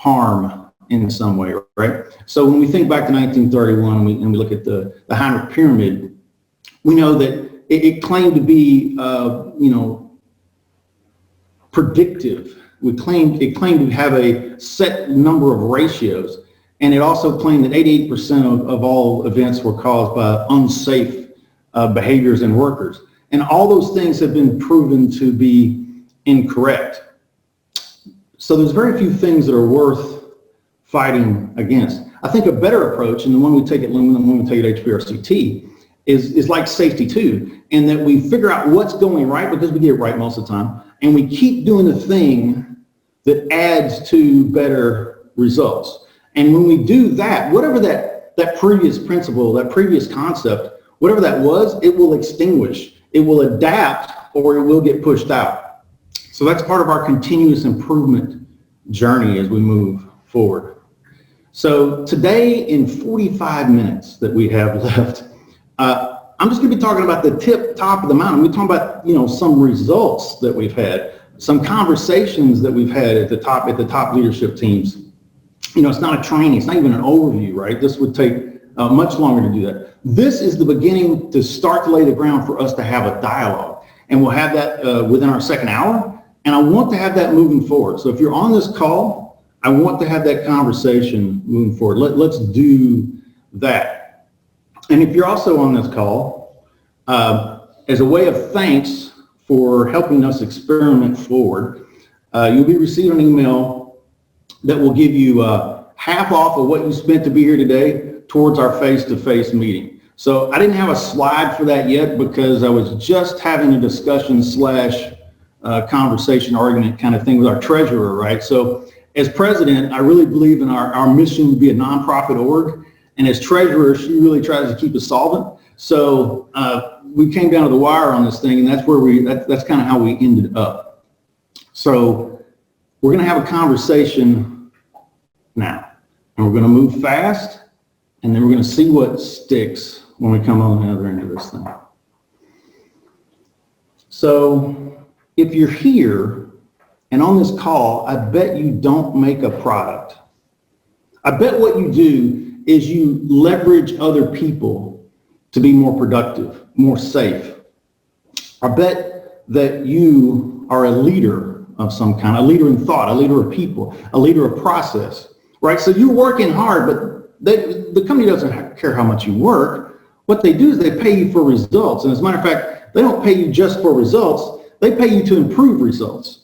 harm in some way, right? So when we think back to 1931 and we look at the Heinrich Pyramid, we know that it claimed to be, predictive. It claimed to have a set number of ratios. And it also claimed that 88% of all events were caused by unsafe behaviors in workers. And all those things have been proven to be incorrect. So there's very few things that are worth fighting against. I think a better approach, and the one we take at Lumen, the one we take at HPRCT, is like safety too, in that we figure out what's going right, because we get it right most of the time, and we keep doing the thing that adds to better results. And when we do that, whatever that previous principle, that previous concept, whatever that was, it will extinguish, it will adapt, or it will get pushed out. So that's part of our continuous improvement journey as we move forward. So today, in 45 minutes that we have left, I'm just going to be talking about the top of the mountain. We're talking about, some results that we've had, some conversations that we've had at the top leadership teams. It's not a training, it's not even an overview, right? This would take much longer to do that. This is the beginning to start to lay the ground for us to have a dialogue. And we'll have that within our second hour. And I want to have that moving forward. So if you're on this call, I want to have that conversation moving forward. Let's do that. And if you're also on this call, as a way of thanks for helping us experiment forward, you'll be receiving an email that will give you half off of what you spent to be here today towards our face-to-face meeting. So I didn't have a slide for that yet because I was just having a discussion / conversation argument kind of thing with our treasurer, right? So as president, I really believe in our mission to be a nonprofit org. And as treasurer, she really tries to keep us solvent. So we came down to the wire on this thing, and that's kind of how we ended up. So we're going to have a conversation now, and we're going to move fast, and then we're going to see what sticks when we come on the other end of this thing. So if you're here and on this call, I bet you don't make a product. I bet what you do is you leverage other people to be more productive, more safe. I bet that you are a leader of some kind, a leader in thought, a leader of people, a leader of process, right? So you're working hard, but the company doesn't care how much you work. What they do is they pay you for results. And as a matter of fact, they don't pay you just for results. They pay you to improve results.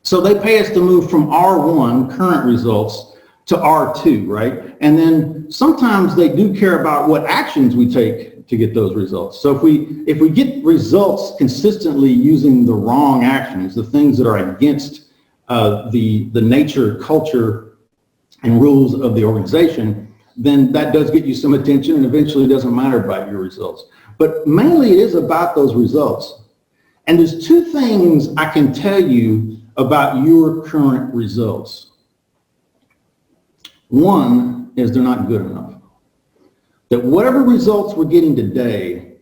So they pay us to move from R1, current results, to R2, right? And then sometimes they do care about what actions we take to get those results. So if we get results consistently using the wrong actions, the things that are against the nature, culture, and rules of the organization, then that does get you some attention, and eventually it doesn't matter about your results. But mainly it is about those results. And there's two things I can tell you about your current results. One is they're not good enough. That whatever results we're getting today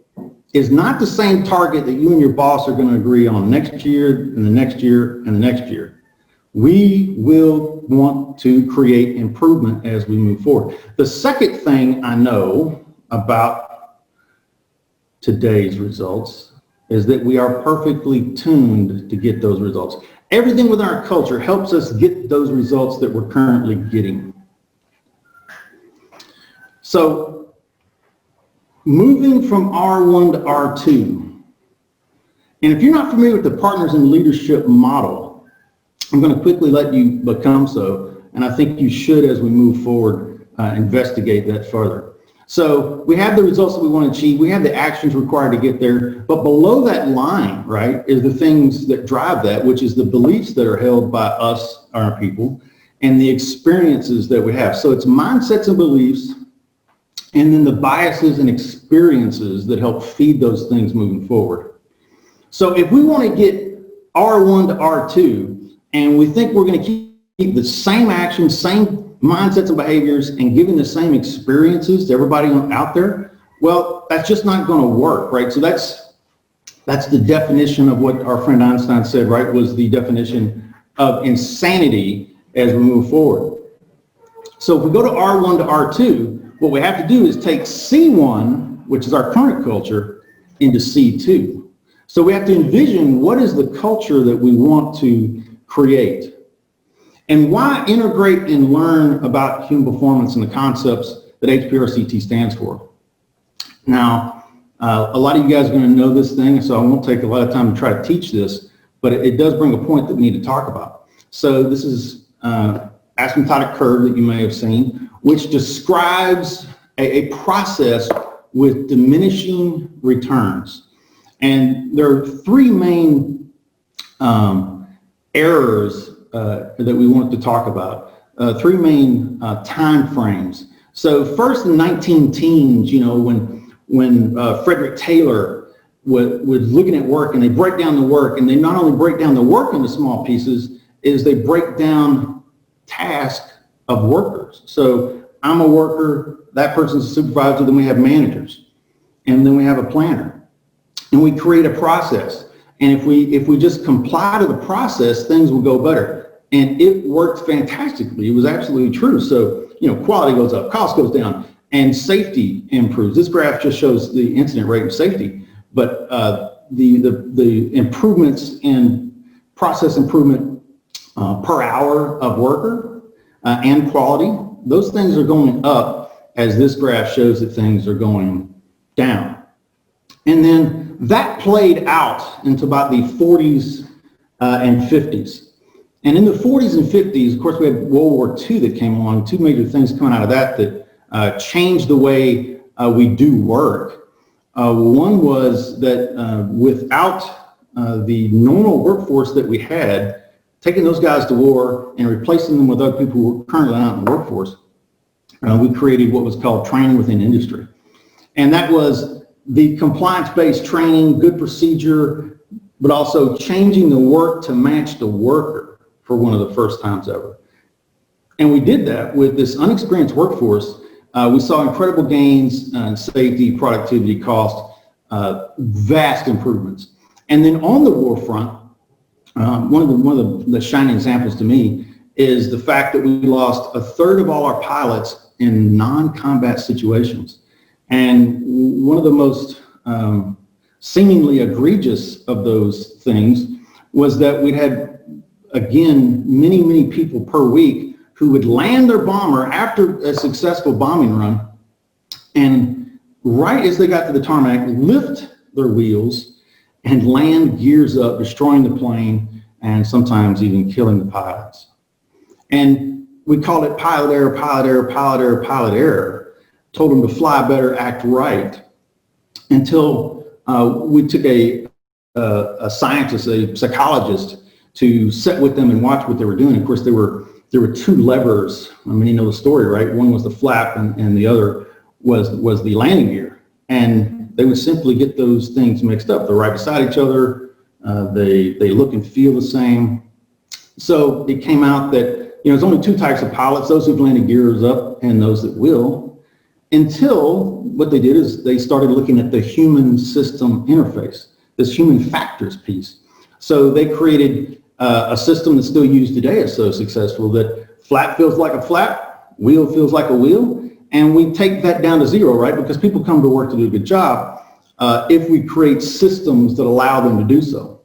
is not the same target that you and your boss are going to agree on next year and the next year and the next year. We will want to create improvement as we move forward. The second thing I know about today's results is that we are perfectly tuned to get those results. Everything within our culture helps us get those results that we're currently getting. So moving from R1 to R2, and if you're not familiar with the Partners in Leadership model, I'm going to quickly let you become so, and I think you should, as we move forward, investigate that further. So we have the results that we want to achieve, we have the actions required to get there, but below that line, right, is the things that drive that, which is the beliefs that are held by us, our people, and the experiences that we have. So it's mindsets and beliefs, and then the biases and experiences that help feed those things moving forward. So if we want to get R1 to R2, and we think we're going to keep the same actions, same mindsets and behaviors, and giving the same experiences to everybody out there, well, that's just not going to work, right? So that's the definition of what our friend Einstein said, right, was the definition of insanity as we move forward. So if we go to R1 to R2, what we have to do is take C1, which is our current culture, into C2. So we have to envision what is the culture that we want to create. And why integrate and learn about human performance and the concepts that HPRCT stands for? Now, a lot of you guys are going to know this thing, so I won't take a lot of time to try to teach this, but it does bring a point that we need to talk about. So this is asymptotic curve that you may have seen, which describes a process with diminishing returns. And there are three main errors that we want to talk about, three main time frames. So first in 19-teens, you know, when Frederick Taylor was looking at work, and they break down the work, and they not only break down the work into small pieces, is they break down tasks of workers. So I'm a worker, that person's a supervisor, then we have managers, and then we have a planner, and we create a process. And if we just comply to the process, things will go better. And it worked fantastically. It was absolutely true. So, you know, quality goes up, cost goes down, and safety improves. This graph just shows the incident rate of safety, but the improvements in process improvement per hour of worker and quality, those things are going up as this graph shows that things are going down. And then that played out into about the 40s and 50s. And in the 40s and 50s, of course, we had World War II that came along, two major things coming out of that changed the way we do work. One was that without the normal workforce that we had, taking those guys to war and replacing them with other people who were currently not in the workforce, we created what was called training within industry. And that was the compliance-based training, good procedure, but also changing the work to match the worker for one of the first times ever. And we did that with this unexperienced workforce. We saw incredible gains in safety, productivity, cost, vast improvements. And then on the war front, one of the shining examples to me is the fact that we lost a third of all our pilots in non-combat situations. And one of the most seemingly egregious of those things was that we had, again, many people per week who would land their bomber after a successful bombing run, and right as they got to the tarmac, lift their wheels and land gears up, destroying the plane and sometimes even killing the pilots. And we called it pilot error, pilot error, pilot error, pilot error. Told them to fly better, act right, until we took a scientist, a psychologist, to sit with them and watch what they were doing. Of course, there were two levers. I mean, you know the story, right? One was the flap, and the other was the landing gear. And they would simply get those things mixed up. They're right beside each other. They look and feel the same. So it came out that, you know, there's only two types of pilots: those who've landed gears up and those that will. Until what they did is they started looking at the human system interface, this human factors piece. So they created a system that's still used today is so successful that flap feels like a flap, wheel feels like a wheel, and we take that down to zero, right? Because people come to work to do a good job if we create systems that allow them to do so.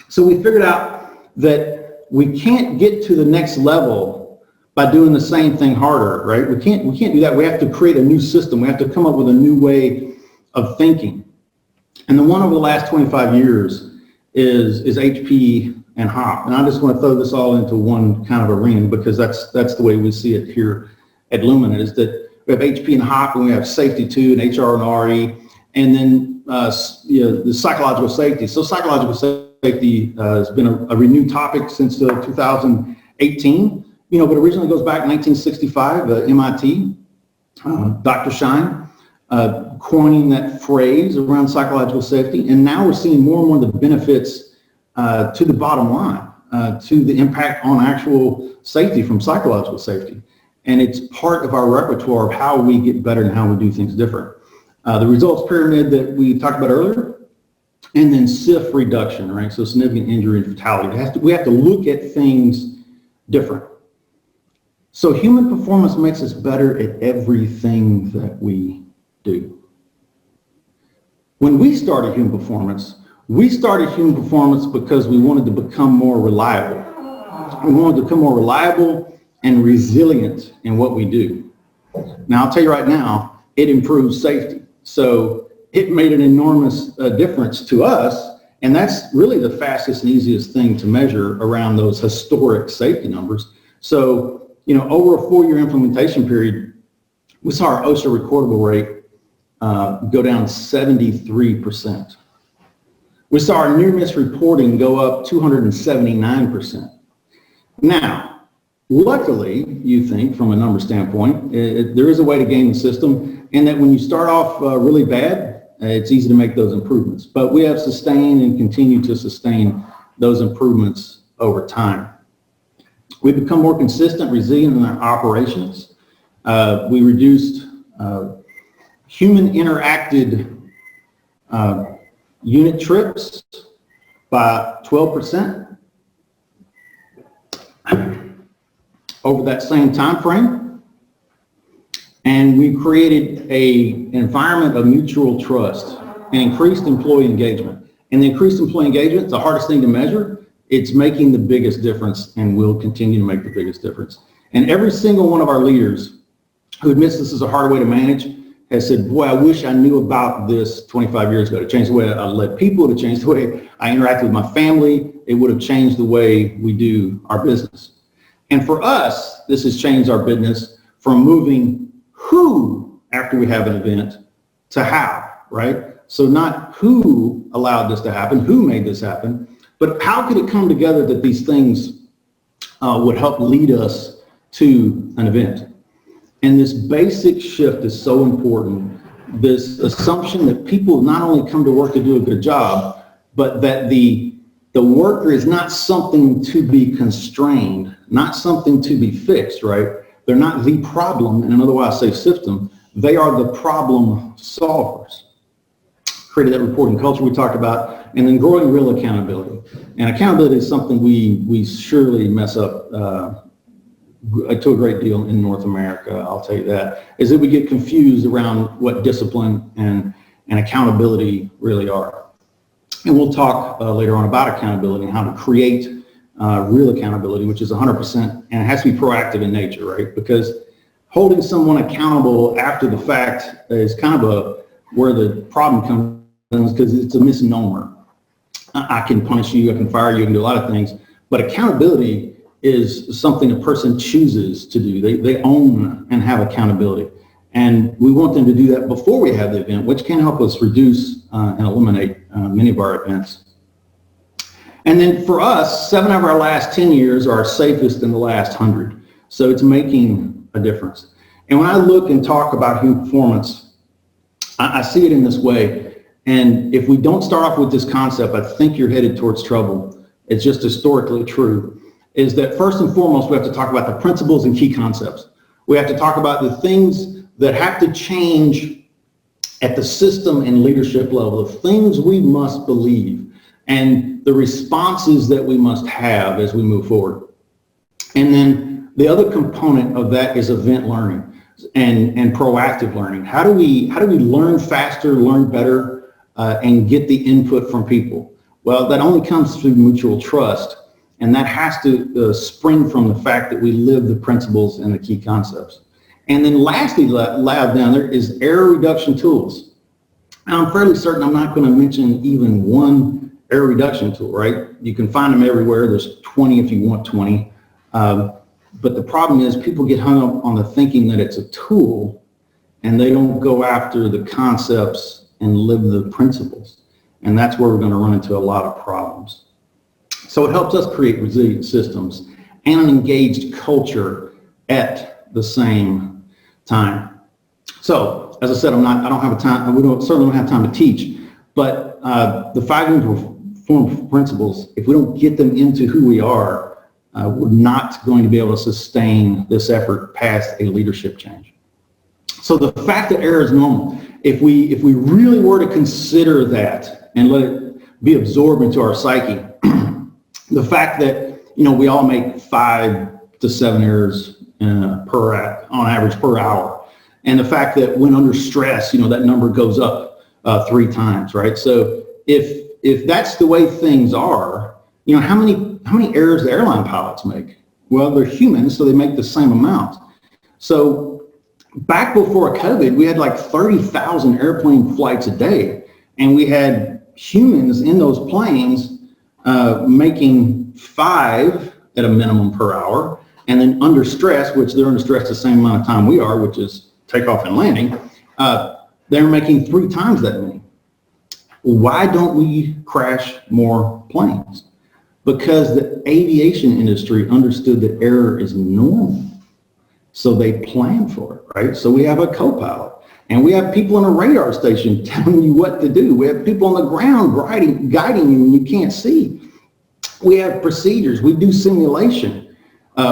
So we figured out that we can't get to the next level by doing the same thing harder, right? We can't do that. We have to create a new system. We have to come up with a new way of thinking. And the one over the last 25 years is HP and HOP. And I just want to throw this all into one kind of arena because that's the way we see it here at Lumina, is that we have HP and HOP, and we have safety too, and HR and RE, and then the psychological safety. So psychological safety has been a renewed topic since 2018. You know, but originally goes back 1965, MIT, Dr. Shine, coining that phrase around psychological safety. And now we're seeing more and more of the benefits to the bottom line, to the impact on actual safety from psychological safety. And it's part of our repertoire of how we get better and how we do things different. The results pyramid that we talked about earlier, and then SIF reduction, right? So significant injury and fatality. We have to look at things different. So human performance makes us better at everything that we do. When we started human performance because we wanted to become more reliable. We wanted to become more reliable and resilient in what we do. Now, I'll tell you right now, it improves safety. So it made an enormous difference to us, and that's really the fastest and easiest thing to measure around those historic safety numbers. So, over a 4-year implementation period, we saw our OSHA recordable rate go down 73%. We saw our near-miss reporting go up 279%. Now, luckily, you think from a number standpoint, there is a way to game the system, and that when you start off really bad, it's easy to make those improvements. But we have sustained and continue to sustain those improvements over time. We've become more consistent, resilient in our operations. We reduced human interacted unit trips by 12% over that same time frame. And we created an environment of mutual trust and increased employee engagement. And the increased employee engagement is the hardest thing to measure. It's making the biggest difference and will continue to make the biggest difference. And every single one of our leaders who admits this is a hard way to manage has said, boy, I wish I knew about this 25 years ago, to change the way I led people, to change the way I interact with my family. It would have changed the way we do our business. And for us, this has changed our business from moving who after we have an event to how, right? So not who allowed this to happen, who made this happen, but how could it come together that these things would help lead us to an event? And this basic shift is so important. This assumption that people not only come to work to do a good job, but that the worker is not something to be constrained, not something to be fixed, right? They're not the problem in an otherwise safe system. They are the problem solvers. Created that reporting culture we talked about, and then growing real accountability. And accountability is something we surely mess up to a great deal in North America, I'll tell you that, is that we get confused around what discipline and accountability really are. And we'll talk later on about accountability and how to create real accountability, which is 100%, and it has to be proactive in nature, right? Because holding someone accountable after the fact is kind of where the problem comes in, because it's a misnomer. I can punish you, I can fire you, I can do a lot of things, but accountability is something a person chooses to do. They own and have accountability. And we want them to do that before we have the event, which can help us reduce and eliminate many of our events. And then for us, 7 of our last 10 years are our safest in the last 100. So it's making a difference. And when I look and talk about human performance, I see it in this way. And if we don't start off with this concept, I think you're headed towards trouble. It's just historically true. Is that first and foremost, we have to talk about the principles and key concepts. We have to talk about the things that have to change at the system and leadership level, the things we must believe, and the responses that we must have as we move forward. And then the other component of that is event learning and proactive learning. How do we learn faster, learn better, and get the input from people? Well, that only comes through mutual trust. And that has to spring from the fact that we live the principles and the key concepts. And then lastly, loud down there is error reduction tools. Now, I'm fairly certain I'm not going to mention even one error reduction tool, right? You can find them everywhere. There's 20 if you want 20. But the problem is people get hung up on the thinking that it's a tool, and they don't go after the concepts and live the principles. And that's where we're going to run into a lot of problems. So it helps us create resilient systems and an engaged culture at the same time. So, as I said, I don't have time. We certainly don't have time to teach. But the 5 human performance principles, if we don't get them into who we are, we're not going to be able to sustain this effort past a leadership change. So the fact that error is normal, if we really were to consider that and let it be absorbed into our psyche, the fact that we all make 5 to 7 errors on average per hour. And the fact that when under stress, that number goes up 3 times, right? So if that's the way things are, how many errors do airline pilots make? Well, they're humans, so they make the same amount. So back before COVID, we had like 30,000 airplane flights a day, and we had humans in those planes making 5 at a minimum per hour, and then under stress, which they're under stress the same amount of time we are, which is takeoff and landing, they're making 3 times that many. Why don't we crash more planes? Because the aviation industry understood that error is normal. So they plan for it, right? So we have a co-pilot, and we have people on a radar station telling you what to do. We have people on the ground guiding you when you can't see. We have procedures. We do simulation.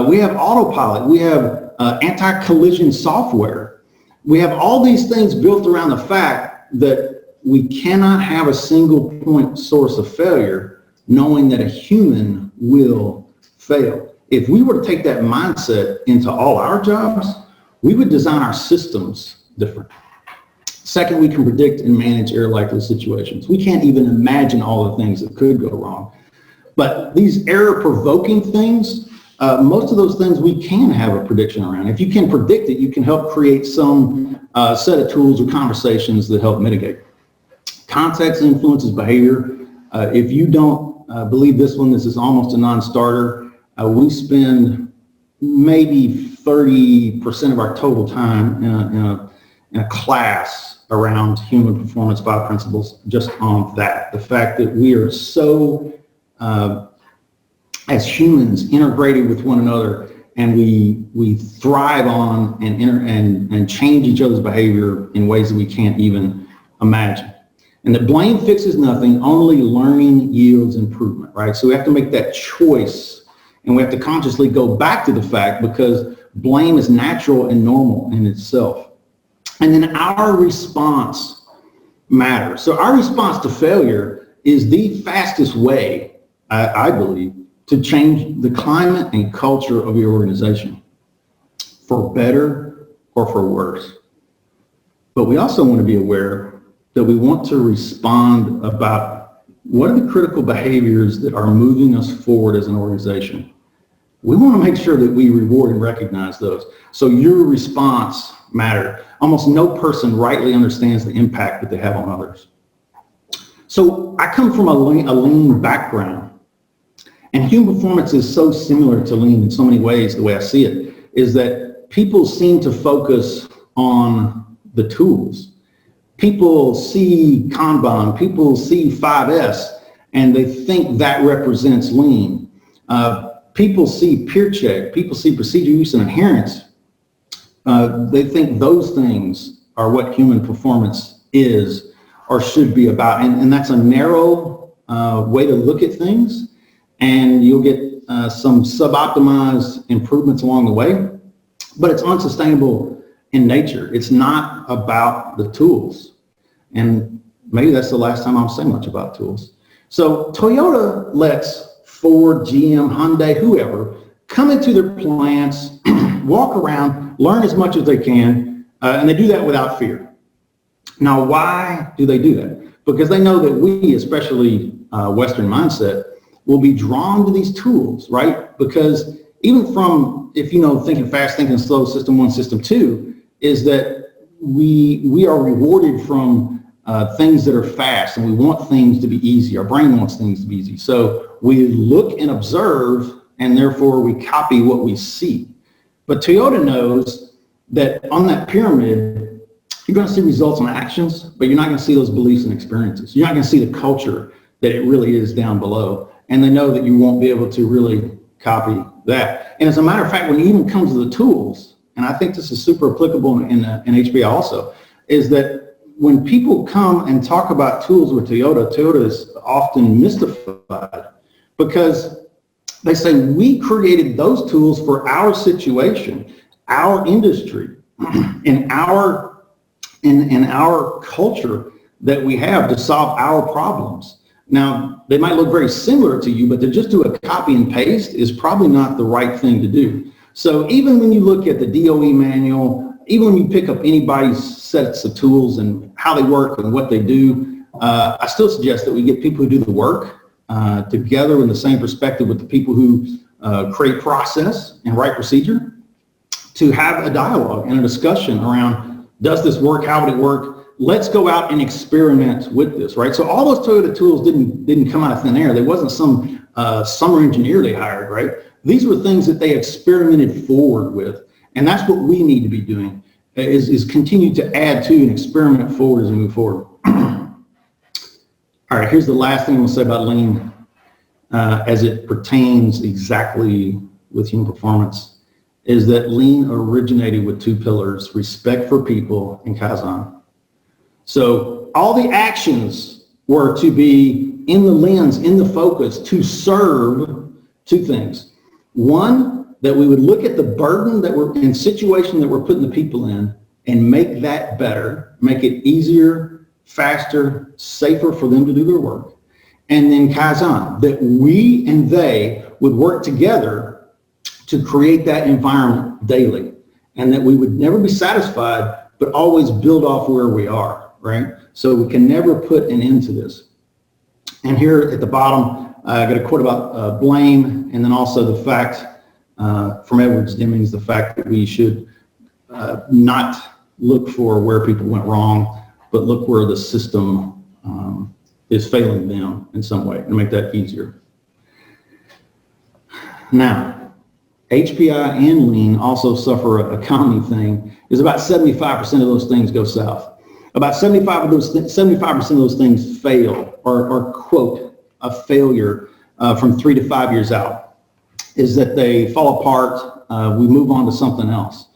We have autopilot. We have anti-collision software. We have all these things built around the fact that we cannot have a single point source of failure, knowing that a human will fail. If we were to take that mindset into all our jobs, we would design our systems different. Second, we can predict and manage error-likely situations. We can't even imagine all the things that could go wrong. But these error-provoking things, most of those things we can have a prediction around. If you can predict it, you can help create some set of tools or conversations that help mitigate. Context influences behavior. If you don't believe this is almost a non-starter. We spend maybe 30% of our total time in a class around human performance 5 principles just on that. The fact that we are so, as humans, integrated with one another, and we thrive on and change each other's behavior in ways that we can't even imagine. And that blame fixes nothing, only learning yields improvement, right? So we have to make that choice, and we have to consciously go back to the fact, because blame is natural and normal in itself. And then our response matters. So our response to failure is the fastest way, I believe, to change the climate and culture of your organization, for better or for worse. But we also want to be aware that we want to respond about what are the critical behaviors that are moving us forward as an organization. We want to make sure that we reward and recognize those. So your response matters. Almost no person rightly understands the impact that they have on others. So I come from a lean background, and human performance is so similar to lean in so many ways. The way I see it is that people seem to focus on the tools. People see Kanban, people see 5S, and they think that represents lean. People see peer check, people see procedure use and adherence. They think those things are what human performance is or should be about. And that's a narrow way to look at things, and you'll get some sub-optimized improvements along the way, but it's unsustainable in nature. It's not about the tools. And maybe that's the last time I'll say much about tools. So Toyota lets Ford, GM, Hyundai, whoever, come into their plants, walk around, learn as much as they can, and they do that without fear. Now, why do they do that? Because they know that we, especially Western mindset, will be drawn to these tools, right? Because even from, if you know, thinking fast, thinking slow, system 1, system 2, is that we are rewarded from things that are fast, and we want things to be easy. Our brain wants things to be easy. So we look and observe, and therefore we copy what we see. But Toyota knows that on that pyramid, you're going to see results and actions, but you're not going to see those beliefs and experiences. You're not going to see the culture that it really is down below. And they know that you won't be able to really copy that. And as a matter of fact, when it even comes to the tools, and I think this is super applicable in HPI also, is that when people come and talk about tools with Toyota is often mystified, because they say, we created those tools for our situation, our industry, in our culture that we have to solve our problems. Now, they might look very similar to you, but to just do a copy and paste is probably not the right thing to do. So even when you look at the DOE manual, even when you pick up anybody's sets of tools and how they work and what they do, I still suggest that we get people who do the work together in the same perspective with the people who create process and write procedure, to have a dialogue and a discussion around, does this work? How would it work? Let's go out and experiment with this, right? So all those Toyota tools didn't come out of thin air. There wasn't some summer engineer they hired, right? These were things that they experimented forward with. And that's what we need to be doing, is continue to add to and experiment forward as we move forward. All right, here's the last thing we'll say about lean as it pertains exactly with human performance, is that lean originated with two pillars: respect for people and Kaizen. So all the actions were to be in the lens, in the focus, to serve two things. One, that we would look at the burden that we're in, situation that we're putting the people in, and make that better, make it easier, faster, safer for them to do their work. And then Kaizen, that we and they would work together to create that environment daily, and that we would never be satisfied, but always build off where we are, right? So we can never put an end to this. And here at the bottom, I got a quote about blame, and then also the fact from Edwards Demings, the fact that we should not look for where people went wrong, but look where the system is failing them in some way, and make that easier. Now, HPI and lean also suffer a common thing, is about 75% of those things go south. About 75% of those things fail, or quote, a failure from 3 to 5 years out, is that they fall apart, we move on to something else.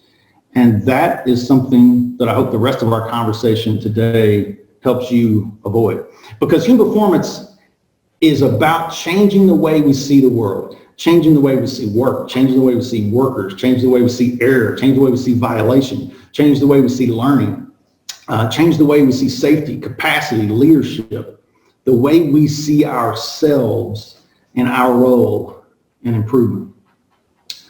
And that is something that I hope the rest of our conversation today helps you avoid. Because human performance is about changing the way we see the world, changing the way we see work, changing the way we see workers, changing the way we see error, changing the way we see violation, change the way we see learning, change the way we see safety, capacity, leadership, the way we see ourselves and our role in improvement.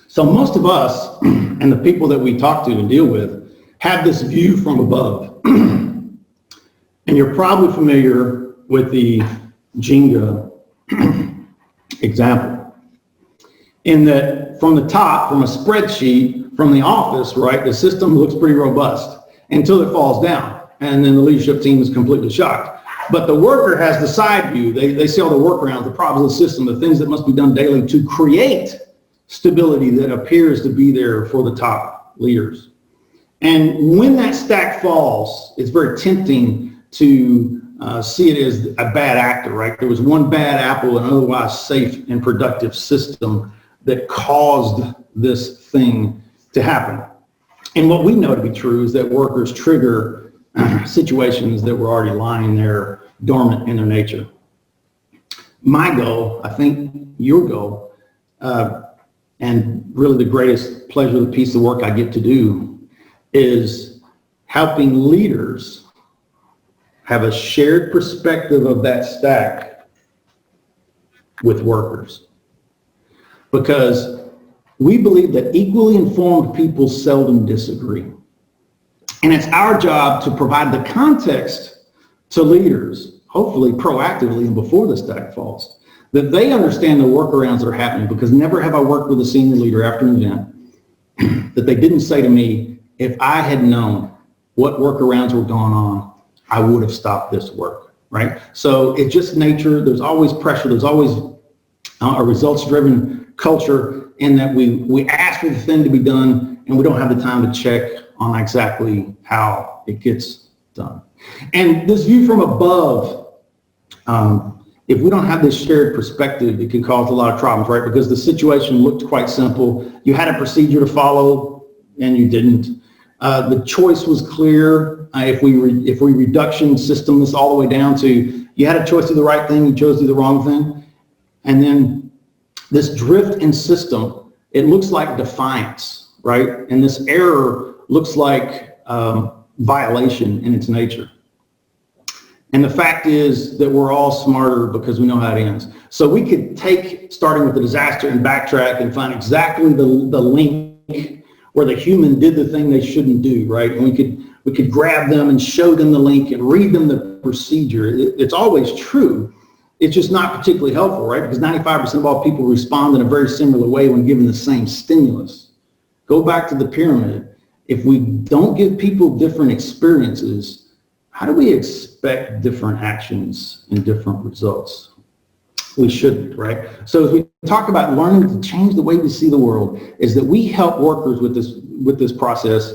So most of us and the people that we talk to and deal with have this view from above. And you're probably familiar with the Jenga example, in that from the top, from a spreadsheet, from the office, right, the system looks pretty robust until it falls down, and then the leadership team is completely shocked. But the worker has the side view. They see all the workarounds, the problems of the system, the things that must be done daily to create stability that appears to be there for the top leaders. And when that stack falls, it's very tempting to see it as a bad actor, right? There was one bad apple in an otherwise safe and productive system that caused this thing to happen. And what we know to be true is that workers trigger situations that were already lying there dormant in their nature. My goal, I think your goal, and really the greatest pleasure, the piece of work I get to do, is helping leaders have a shared perspective of that stack with workers. Because we believe that equally informed people seldom disagree. And it's our job to provide the context to leaders, hopefully proactively and before the stack falls, that they understand the workarounds that are happening. Because never have I worked with a senior leader after an event that they didn't say to me, if I had known what workarounds were going on, I would have stopped this work, right? So it's just nature. There's always pressure. There's always a results-driven culture, in that we ask for the thing to be done, and we don't have the time to check on exactly how it gets done. And this view from above, if we don't have this shared perspective, it can cause a lot of problems, right? Because the situation looked quite simple. You had a procedure to follow, and you didn't. The choice was clear. If we reduction system this all the way down to, you had a choice to do the right thing, you chose to do the wrong thing. And then this drift in system, it looks like defiance, right? And this error looks like violation in its nature. And the fact is that we're all smarter because we know how it ends. So we could take, starting with the disaster, and backtrack and find exactly the link where the human did the thing they shouldn't do, right? And we could grab them and show them the link and read them the procedure. It's always true. It's just not particularly helpful, right? Because 95% of all people respond in a very similar way when given the same stimulus. Go back to the pyramid. If we don't give people different experiences, how do we expect different actions and different results? We shouldn't, right? So as we talk about learning to change the way we see the world, is that we help workers with this process.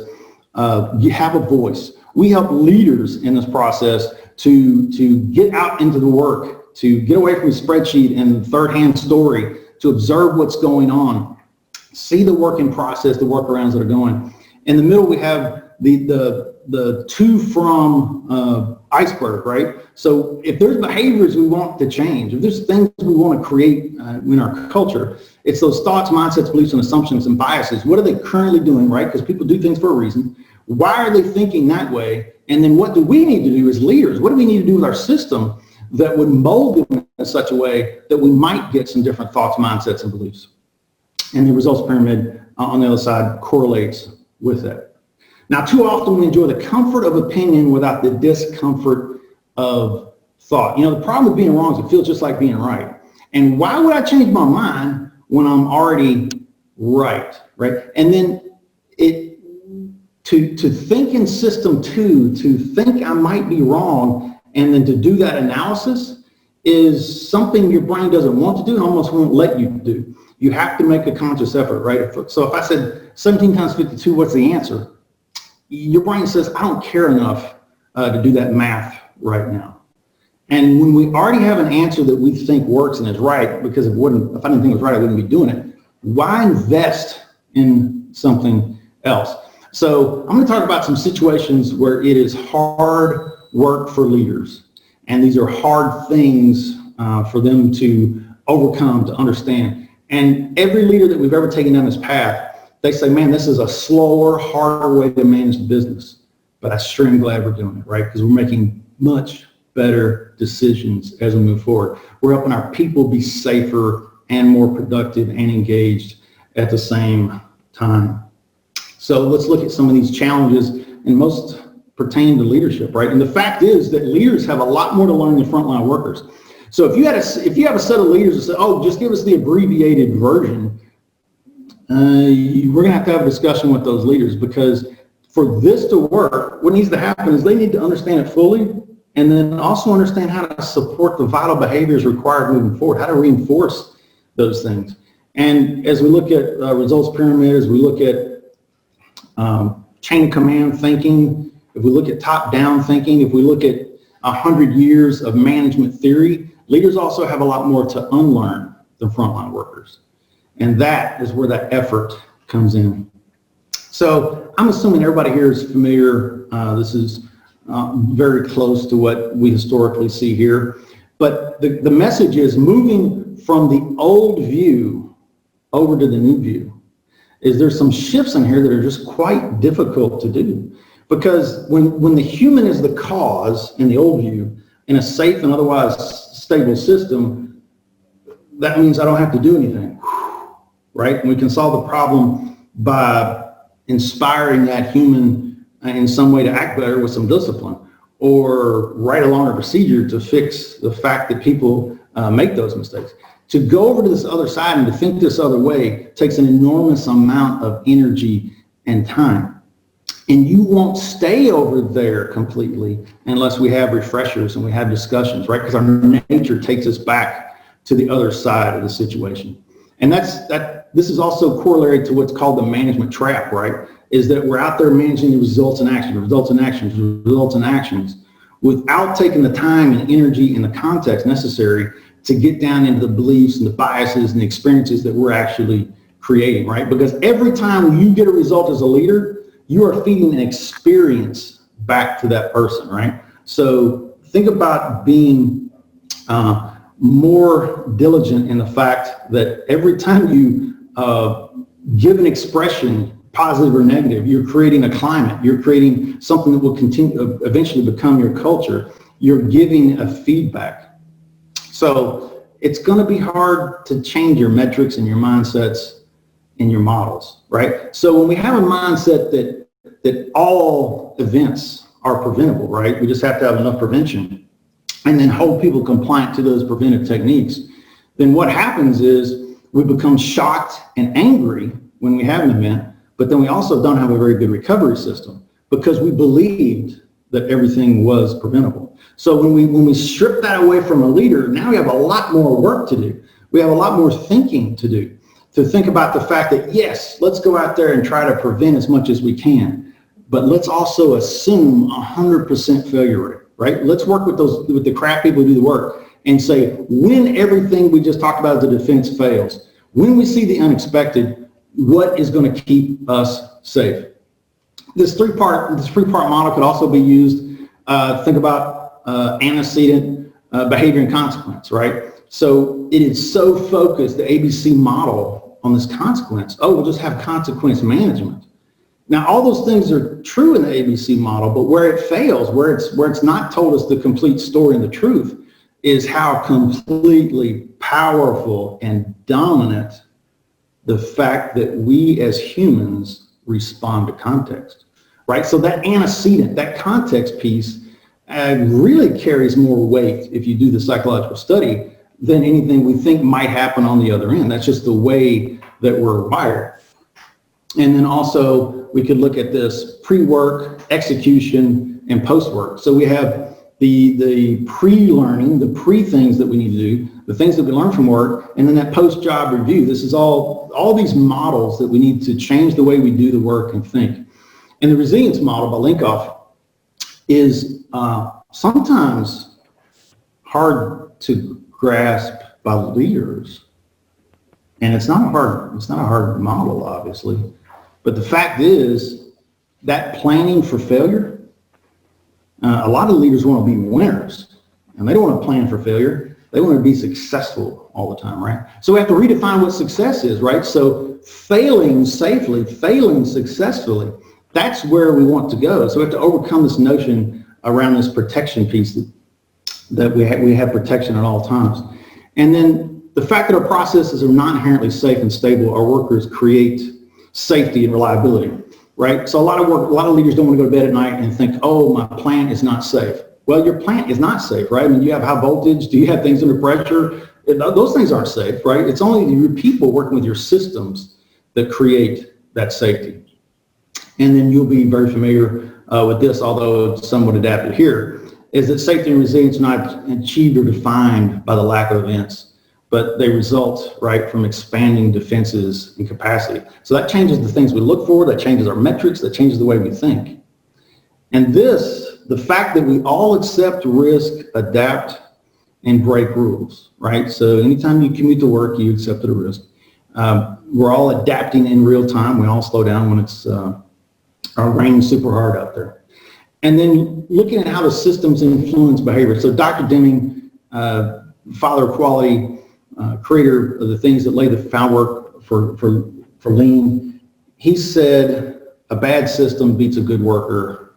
You have a voice. We help leaders in this process to get out into the work, to get away from the spreadsheet and third-hand story, to observe what's going on, see the working process, the workarounds that are going. In the middle, we have the to from iceberg, right? So if there's behaviors we want to change, if there's things we want to create in our culture, it's those thoughts, mindsets, beliefs, and assumptions and biases. What are they currently doing, right? Because people do things for a reason. Why are they thinking that way? And then what do we need to do as leaders? What do we need to do with our system that would mold them in such a way that we might get some different thoughts, mindsets, and beliefs? And the results pyramid on the other side correlates with that. Now, too often we enjoy the comfort of opinion without the discomfort of thought. You know, the problem with being wrong is it feels just like being right. And why would I change my mind when I'm already right? And then to think in system two, to think I might be wrong, and then to do that analysis is something your brain doesn't want to do and almost won't let you do. You have to make a conscious effort, right? So if I said 17 times 52, what's the answer? Your brain says, I don't care enough to do that math right now. And when we already have an answer that we think works and is right, because if I didn't think it was right, I wouldn't be doing it, why invest in something else? So I'm going to talk about some situations where it is hard work for leaders. And these are hard things for them to overcome, to understand. And every leader that we've ever taken down this path, they say, man, this is a slower, harder way to manage the business. But I sure am glad we're doing it, right? Because we're making much better decisions as we move forward. We're helping our people be safer and more productive and engaged at the same time. So let's look at some of these challenges, and most pertain to leadership, right? And the fact is that leaders have a lot more to learn than frontline workers. So if you have a set of leaders that say, oh, just give us the abbreviated version, we're going to have a discussion with those leaders, because for this to work, what needs to happen is they need to understand it fully, and then also understand how to support the vital behaviors required moving forward, how to reinforce those things. And as we look at results pyramid, as we look at chain of command thinking, if we look at top-down thinking, if we look at 100 years of management theory, leaders also have a lot more to unlearn than frontline workers. And that is where that effort comes in. So I'm assuming everybody here is familiar. This is very close to what we historically see here. But the message is moving from the old view over to the new view. There's some shifts in here that are just quite difficult to do. Because when the human is the cause in the old view, in a safe and otherwise stable system, that means I don't have to do anything, right? And we can solve the problem by inspiring that human in some way to act better with some discipline, or write a longer procedure to fix the fact that people make those mistakes. To go over to this other side and to think this other way takes an enormous amount of energy and time. And you won't stay over there completely unless we have refreshers and we have discussions, right? Because our nature takes us back to the other side of the situation. And this is also corollary to what's called the management trap, right? Is that we're out there managing the results and actions without taking the time and energy and the context necessary to get down into the beliefs and the biases and the experiences that we're actually creating, right? Because every time you get a result as a leader, you are feeding an experience back to that person, right? So think about being more diligent in the fact that every time you give an expression, positive or negative, you're creating a climate, you're creating something that will continue, eventually become your culture. You're giving a feedback. So it's going to be hard to change your metrics and your mindsets and your models. right? So when we have a mindset that all events are preventable, right? We just have to have enough prevention and then hold people compliant to those preventive techniques. Then what happens is we become shocked and angry when we have an event, but then we also don't have a very good recovery system because we believed that everything was preventable. So when we strip that away from a leader, now we have a lot more work to do. We have a lot more thinking to do, to think about the fact that, yes, let's go out there and try to prevent as much as we can, but let's also assume 100% failure rate, right? Let's work with the craft people who do the work and say, when everything we just talked about as a defense fails, when we see the unexpected, what is going to keep us safe? This three-part model could also be used, think about antecedent behavior and consequence, right? So it is so focused, the ABC model, on this consequence. Oh, we'll just have consequence management. Now, all those things are true in the ABC model, but where it fails, where it's not told us the complete story and the truth, is how completely powerful and dominant the fact that we as humans respond to context, right? So that antecedent, that context piece really carries more weight if you do the psychological study than anything we think might happen on the other end. That's just the way that we're wired. And then also we could look at this pre-work, execution, and post-work. So we have the pre-learning, the pre-things that we need to do, the things that we learn from work, and then that post-job review. This is all these models that we need to change the way we do the work and think. And the resilience model by Linkoff is sometimes hard to grasp by leaders. And it's not a hard model, obviously. But the fact is that planning for failure, a lot of leaders want to be winners, and they don't want to plan for failure. They want to be successful all the time, right? So we have to redefine what success is, right? So failing safely, failing successfully, that's where we want to go. So we have to overcome this notion around this protection piece that we have protection at all times. And then the fact that our processes are not inherently safe and stable, our workers create safety and reliability, right? So a lot of leaders don't want to go to bed at night and think, oh, my plant is not safe. Well, your plant is not safe, right? I mean, you have high voltage, do you have things under pressure? Those things aren't safe, right? It's only your people working with your systems that create that safety. And then you'll be very familiar with this, although it's somewhat adapted here, is that safety and resilience are not achieved or defined by the lack of events, but they result, right, from expanding defenses and capacity. So that changes the things we look for, that changes our metrics, that changes the way we think. And the fact that we all accept risk, adapt, and break rules, right? So anytime you commute to work, you accept a risk. We're all adapting in real time. We all slow down when it's raining super hard out there. And then looking at how the systems influence behavior. So Dr. Deming, father of quality, creator of the things that lay the groundwork for lean, he said a bad system beats a good worker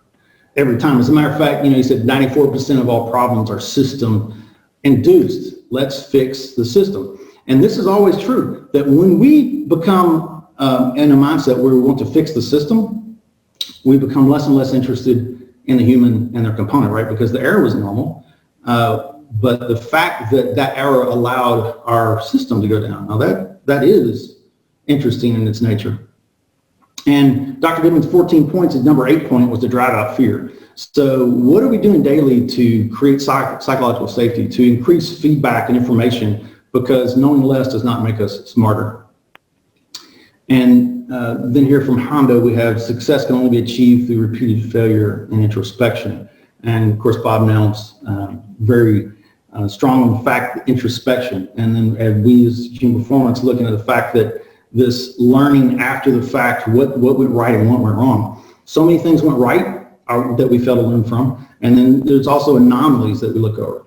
every time. As a matter of fact, he said 94% of all problems are system induced. Let's fix the system. And this is always true, that when we become in a mindset where we want to fix the system, we become less and less interested in the human and their component, right? Because the error was normal. But the fact that error allowed our system to go down, now that is interesting in its nature. And Dr. Goodman's 14 points, his number 8 point was to drive out fear. So what are we doing daily to create psychological safety, to increase feedback and information, because knowing less does not make us smarter. And then here from Hondo, we have success can only be achieved through repeated failure and introspection. And of course, Bob Nell's very strong on the fact introspection. And then as we as human performance looking at the fact that this learning after the fact, what went right and what went wrong. So many things went right that we failed to learn from. And then there's also anomalies that we look over.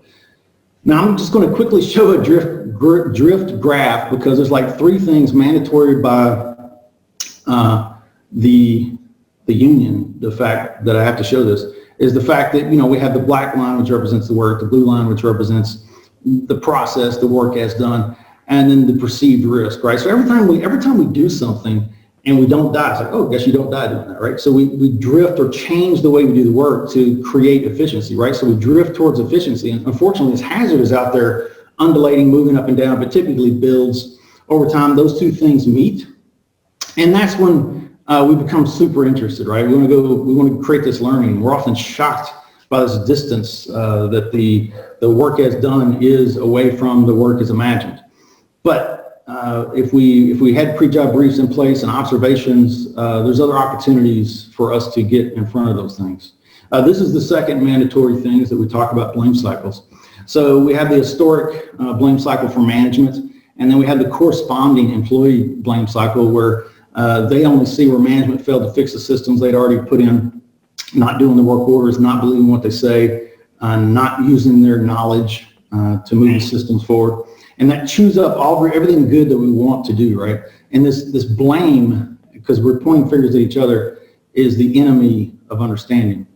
Now I'm just going to quickly show a drift graph, because there's like 3 things mandatory by the union. The fact that I have to show this is the fact that, we have the black line, which represents the work, the blue line, which represents the process, the work as done, and then the perceived risk, right? So every time we do something, and we don't die. It's like, oh, guess you don't die doing that, right? So we drift or change the way we do the work to create efficiency, right? So we drift towards efficiency, and unfortunately this hazard is out there undulating, moving up and down, but typically builds over time. Those two things meet, and that's when we become super interested, right? We want to create this learning. We're often shocked by this distance that the work as done is away from the work as imagined. But if we had pre-job briefs in place and observations, there's other opportunities for us to get in front of those things. This is the second mandatory thing, is that we talk about blame cycles. So we have the historic blame cycle for management, and then we have the corresponding employee blame cycle, where they only see where management failed to fix the systems they'd already put in, not doing the work orders, not believing what they say, not using their knowledge to move the systems forward. And that chews up everything good that we want to do, right? And this blame, because we're pointing fingers at each other, is the enemy of understanding.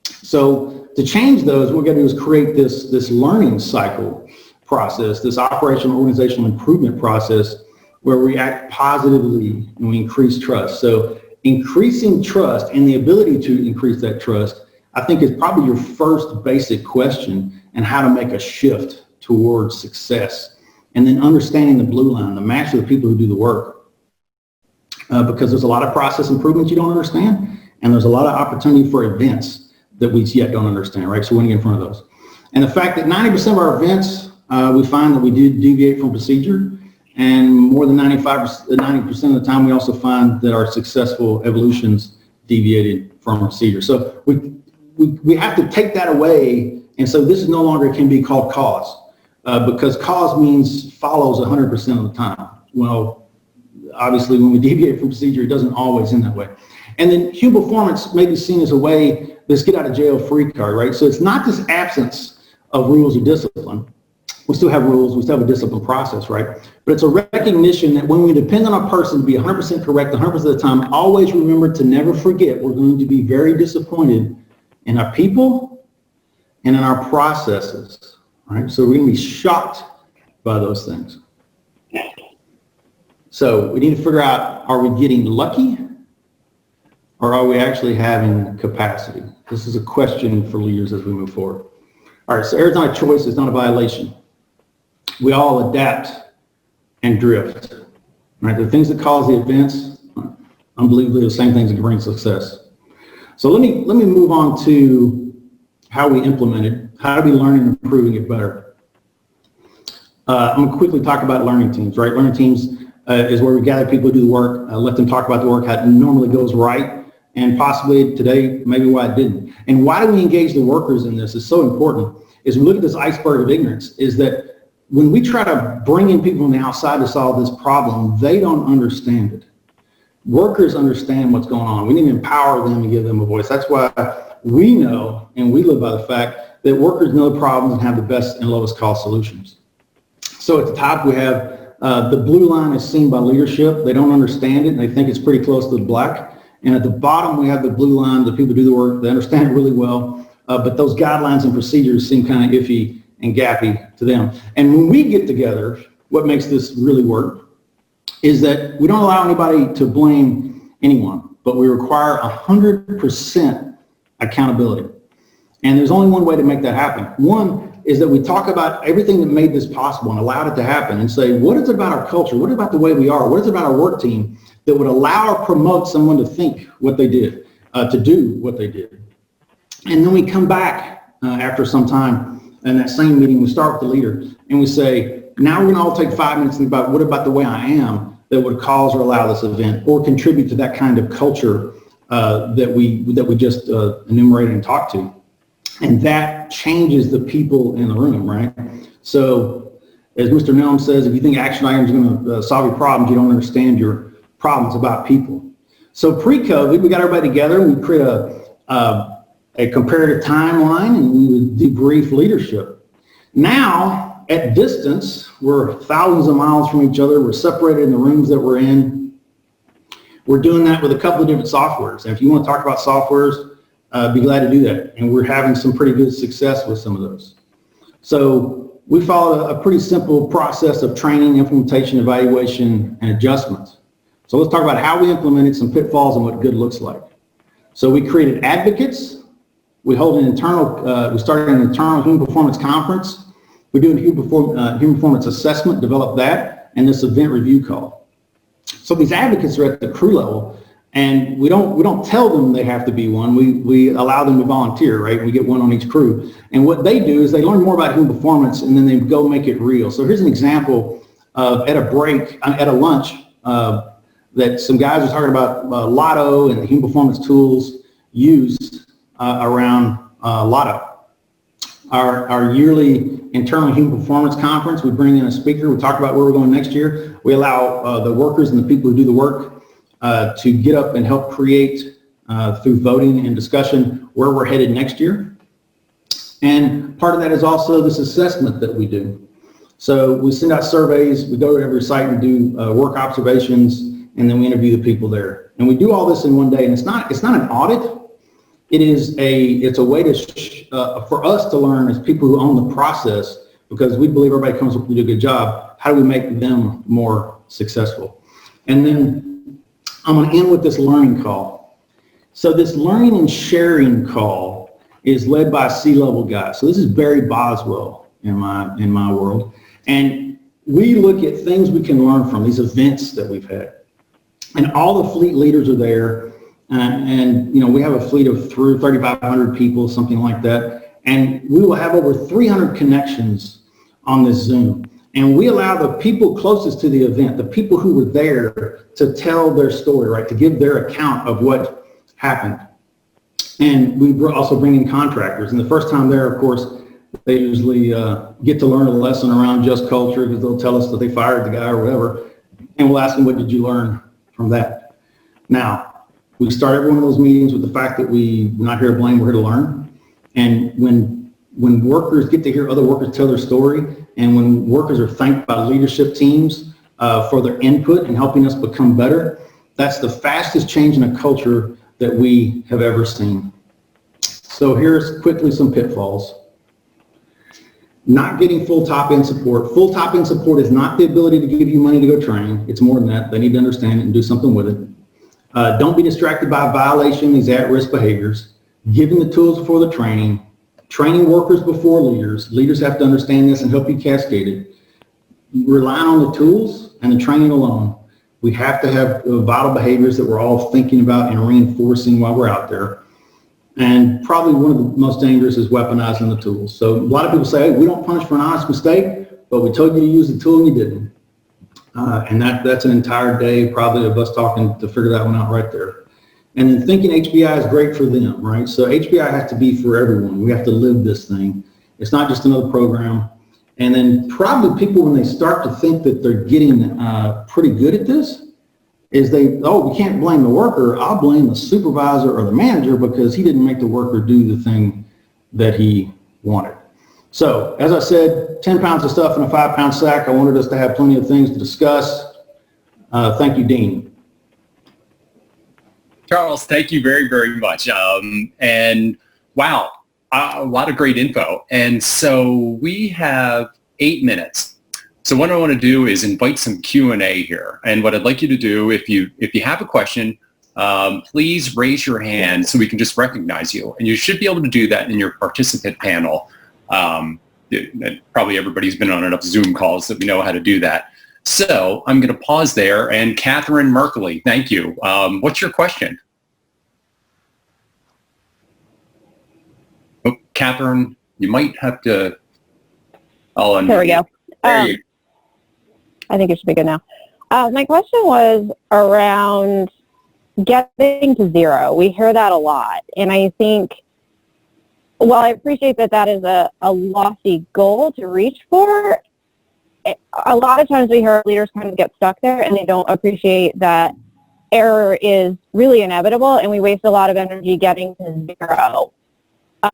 So to change those, what we're going to do is create this learning cycle process, this operational organizational improvement process, where we act positively and we increase trust. So increasing trust and the ability to increase that trust, I think, is probably your first basic question, and how to make a shift towards success. And then understanding the blue line, the match of the people who do the work. Because there's a lot of process improvements you don't understand, and there's a lot of opportunity for events that we yet don't understand, right? So we want to get in front of those. And the fact that 90% of our events, we find that we do deviate from procedure, and more than 90% of the time we also find that our successful evolutions deviated from procedure. So we have to take that away, and so this no longer can be called cause. Because cause means follows 100% of the time. Well, obviously when we deviate from procedure, it doesn't always end that way. And then human performance may be seen as a way, this get out of jail free card, right? So it's not this absence of rules or discipline. We still have rules, we still have a discipline process, right? But it's a recognition that when we depend on a person to be 100% correct 100% of the time, always remember to never forget we're going to be very disappointed in our people and in our processes. Right? So we're going to be shocked by those things. So we need to figure out, are we getting lucky, or are we actually having capacity? This is a question for leaders as we move forward. All right, so error's not a choice, it's not a violation. We all adapt and drift. Right? The things that cause the events, unbelievably the same things that can bring success. So let me move on to how we implement it. How to be learning and improving it better. I'm going to quickly talk about learning teams, right? Learning teams is where we gather people who do the work, let them talk about the work, how it normally goes right, and possibly today, maybe why it didn't. And why do we engage the workers in this is so important, is we look at this iceberg of ignorance, is that when we try to bring in people from the outside to solve this problem, they don't understand it. Workers understand what's going on. We need to empower them and give them a voice. That's why we know, and we live by the fact that workers know the problems and have the best and lowest cost solutions. So at the top we have the blue line is seen by leadership. They don't understand it and they think it's pretty close to the black. And at the bottom we have the blue line, the people who do the work, they understand it really well, but those guidelines and procedures seem kind of iffy and gappy to them. And when we get together, what makes this really work is that we don't allow anybody to blame anyone, but we require 100% accountability. And there's only one way to make that happen. One is that we talk about everything that made this possible and allowed it to happen, and say, what is it about our culture? What about the way we are? What is it about our work team that would allow or promote someone to think what they did, to do what they did? And then we come back after some time in that same meeting, we start with the leader and we say, now we're going to all take 5 minutes and think about what about the way I am that would cause or allow this event or contribute to that kind of culture that we just enumerated and talked to. And that changes the people in the room, right? So as Mr. Nelm says, if you think action items are going to solve your problems, you don't understand your problems about people. So pre-COVID, we got everybody together, we create a comparative timeline, and we would debrief leadership. Now, at distance, we're thousands of miles from each other, we're separated in the rooms that we're in. We're doing that with a couple of different softwares. And if you want to talk about softwares, be glad to do that. And we're having some pretty good success with some of those. So we follow a pretty simple process of training, implementation, evaluation, and adjustments. So let's talk about how we implemented some pitfalls and what good looks like. So we created advocates. We hold we started an internal human performance conference. We do a human performance assessment, develop that, and this event review call. So these advocates are at the crew level, and we don't tell them they have to be one. We allow them to volunteer, right? We get one on each crew. And what they do is they learn more about human performance, and then they go make it real. So here's an example of at a lunch, that some guys are talking about Lotto and the human performance tools used around Lotto. Our yearly internal human performance conference, we bring in a speaker, we talk about where we're going next year. We allow the workers and the people who do the work to get up and help create through voting and discussion where we're headed next year. And part of that is also this assessment that we do. So we send out surveys, we go to every site and do work observations, and then we interview the people there. And we do all this in one day, and it's not an audit. It's a way to for us to learn as people who own the process, because we believe everybody comes up to do a good job. How do we make them more successful? And then I'm going to end with this learning call. So this learning and sharing call is led by a C-level guy. So this is Barry Boswell in my world, and we look at things we can learn from these events that we've had, and all the fleet leaders are there. And we have a fleet of 3,500 people, something like that. And we will have over 300 connections on this Zoom. And we allow the people closest to the event, the people who were there, to tell their story, right? To give their account of what happened. And we also bring in contractors. And the first time there, of course, they usually get to learn a lesson around just culture, because they'll tell us that they fired the guy or whatever. And we'll ask them, what did you learn from that? Now, we start every one of those meetings with the fact that we're not here to blame, we're here to learn. And when workers get to hear other workers tell their story, and when workers are thanked by leadership teams for their input and helping us become better, that's the fastest change in a culture that we have ever seen. So here's quickly some pitfalls. Not getting full top-end support. Full top-end support is not the ability to give you money to go train. It's more than that. They need to understand it and do something with it. Don't be distracted by violation, these at-risk behaviors. Giving the tools before the training. Training workers before leaders. Leaders have to understand this and help you cascade it. Relying on the tools and the training alone. We have to have vital behaviors that we're all thinking about and reinforcing while we're out there. And probably one of the most dangerous is weaponizing the tools. So a lot of people say, hey, we don't punish for an honest mistake, but we told you to use the tool and you didn't. And that's an entire day probably of us talking to figure that one out right there. And then thinking HPI is great for them, right? So HPI has to be for everyone. We have to live this thing. It's not just another program. And then probably people, when they start to think that they're getting pretty good at this, is we can't blame the worker. I'll blame the supervisor or the manager because he didn't make the worker do the thing that he wanted. So, as I said, 10 pounds of stuff in a 5-pound sack. I wanted us to have plenty of things to discuss. Thank you, Dean. Charles, thank you very, very much. And wow, a lot of great info. And so we have 8 minutes. So what I want to do is invite some Q&A here. And what I'd like you to do, if you have a question, please raise your hand so we can just recognize you. And you should be able to do that in your participant panel. Probably everybody's been on enough Zoom calls that we know how to do that. So I'm going to pause there. And Catherine Merkley, thank you. What's your question? Oh, Catherine, you might have to. There we go. I think it should be good now. My question was around getting to zero. We hear that a lot. And I think, while I appreciate that is a lofty goal to reach for, a lot of times we hear leaders kind of get stuck there and they don't appreciate that error is really inevitable and we waste a lot of energy getting to zero. I'm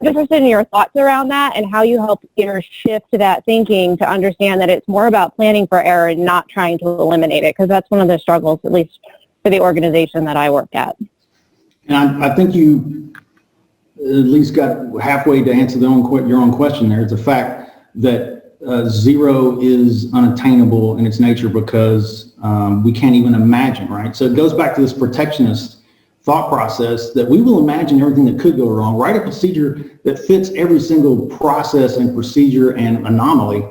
interested in your thoughts around that and how you help leaders shift to that thinking to understand that it's more about planning for error and not trying to eliminate it, because that's one of the struggles, at least for the organization that I work at. And I think you at least got halfway to answer your own question there. It's the fact that zero is unattainable in its nature because we can't even imagine, right? So it goes back to this protectionist thought process that we will imagine everything that could go wrong, write a procedure that fits every single process and procedure and anomaly,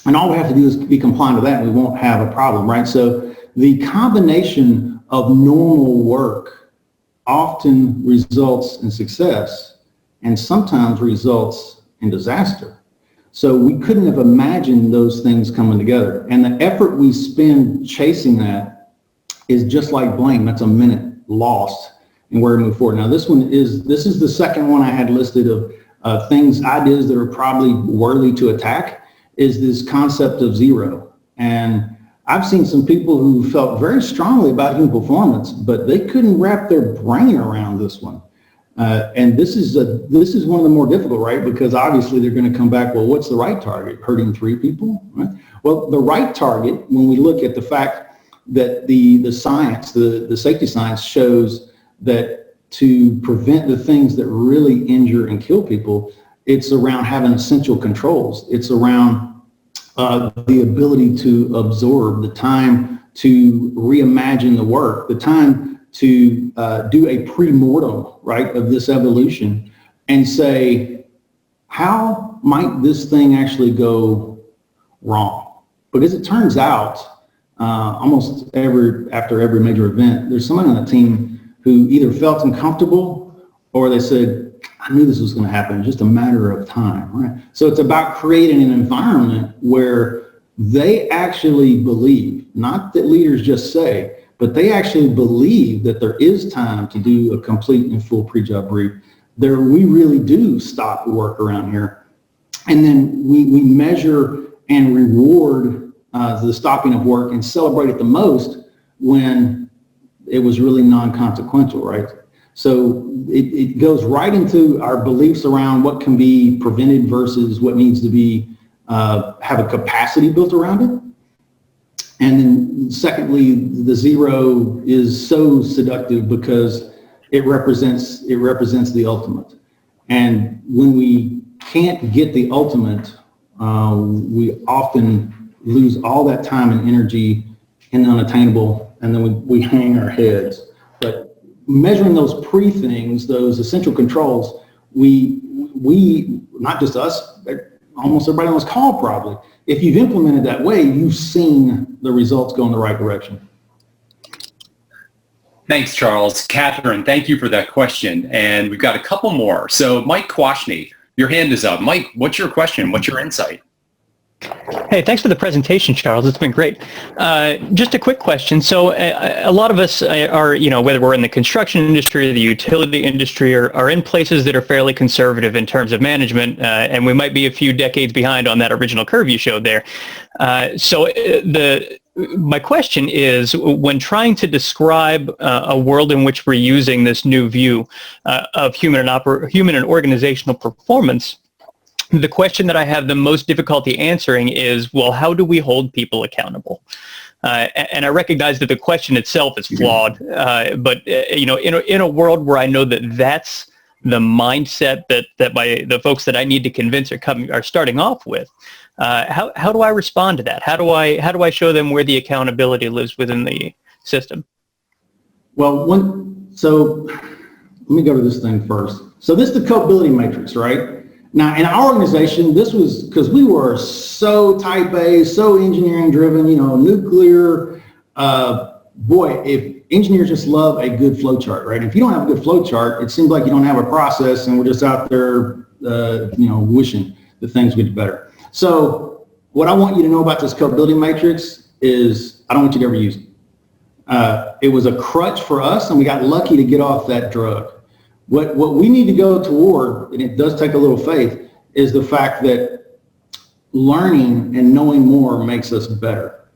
and all we have to do is be compliant to that and we won't have a problem, right? So the combination of normal work often results in success and sometimes results in disaster. So we couldn't have imagined those things coming together. And the effort we spend chasing that is just like blame. That's a minute lost in where to move forward. Now this is the second one I had listed of ideas that are probably worthy to attack, is this concept of zero. And I've seen some people who felt very strongly about human performance, but they couldn't wrap their brain around this one. And this is one of the more difficult, right? Because obviously they're going to come back, well, what's the right target? Hurting 3 people, right? Well, the right target, when we look at the fact that the science, the safety science shows that to prevent the things that really injure and kill people, it's around having essential controls. It's around the ability to absorb, the time to reimagine the work, the time to do a pre-mortem, right, of this evolution and say, how might this thing actually go wrong? Because it turns out, almost after every major event, there's someone on the team who either felt uncomfortable or they said, I knew this was going to happen, just a matter of time, right? So it's about creating an environment where they actually believe, not that leaders just say, but they actually believe that there is time to do a complete and full pre-job brief. We really do stop work around here. And then we measure and reward the stopping of work and celebrate it the most when it was really non-consequential, right? So it goes right into our beliefs around what can be prevented versus what needs to be, have a capacity built around it. And then secondly, the zero is so seductive because it represents the ultimate. And when we can't get the ultimate, we often lose all that time and energy in the unattainable, and then we hang our heads. But measuring those things, those essential controls, we not just us, almost everybody on this call probably, if you've implemented that way, you've seen the results go in the right direction. Thanks, Charles. Catherine, thank you for that question. And we've got a couple more. So Mike Quashny, your hand is up. Mike, what's your question? What's your insight? Hey, thanks for the presentation, Charles. It's been great. Just a quick question. So a lot of us are, whether we're in the construction industry or the utility industry, are in places that are fairly conservative in terms of management, and we might be a few decades behind on that original curve you showed there. My question is, when trying to describe a world in which we're using this new view of human and organizational performance, the question that I have the most difficulty answering is, well, how do we hold people accountable? And I recognize that the question itself is flawed, but in a world where I know that that's the mindset that the folks that I need to convince are starting off with, how do I respond to that? How do I show them where the accountability lives within the system? Well, so let me go to this thing first. So this is the Culpability Matrix, right? Now, in our organization, this was because we were so type A, so engineering driven, nuclear. Boy, if engineers just love a good flow chart, right? If you don't have a good flow chart, it seems like you don't have a process and we're just out there, wishing that things would get better. So what I want you to know about this Culpability Matrix is I don't want you to ever use it. It was a crutch for us and we got lucky to get off that drug. What we need to go toward, and it does take a little faith, is the fact that learning and knowing more makes us better.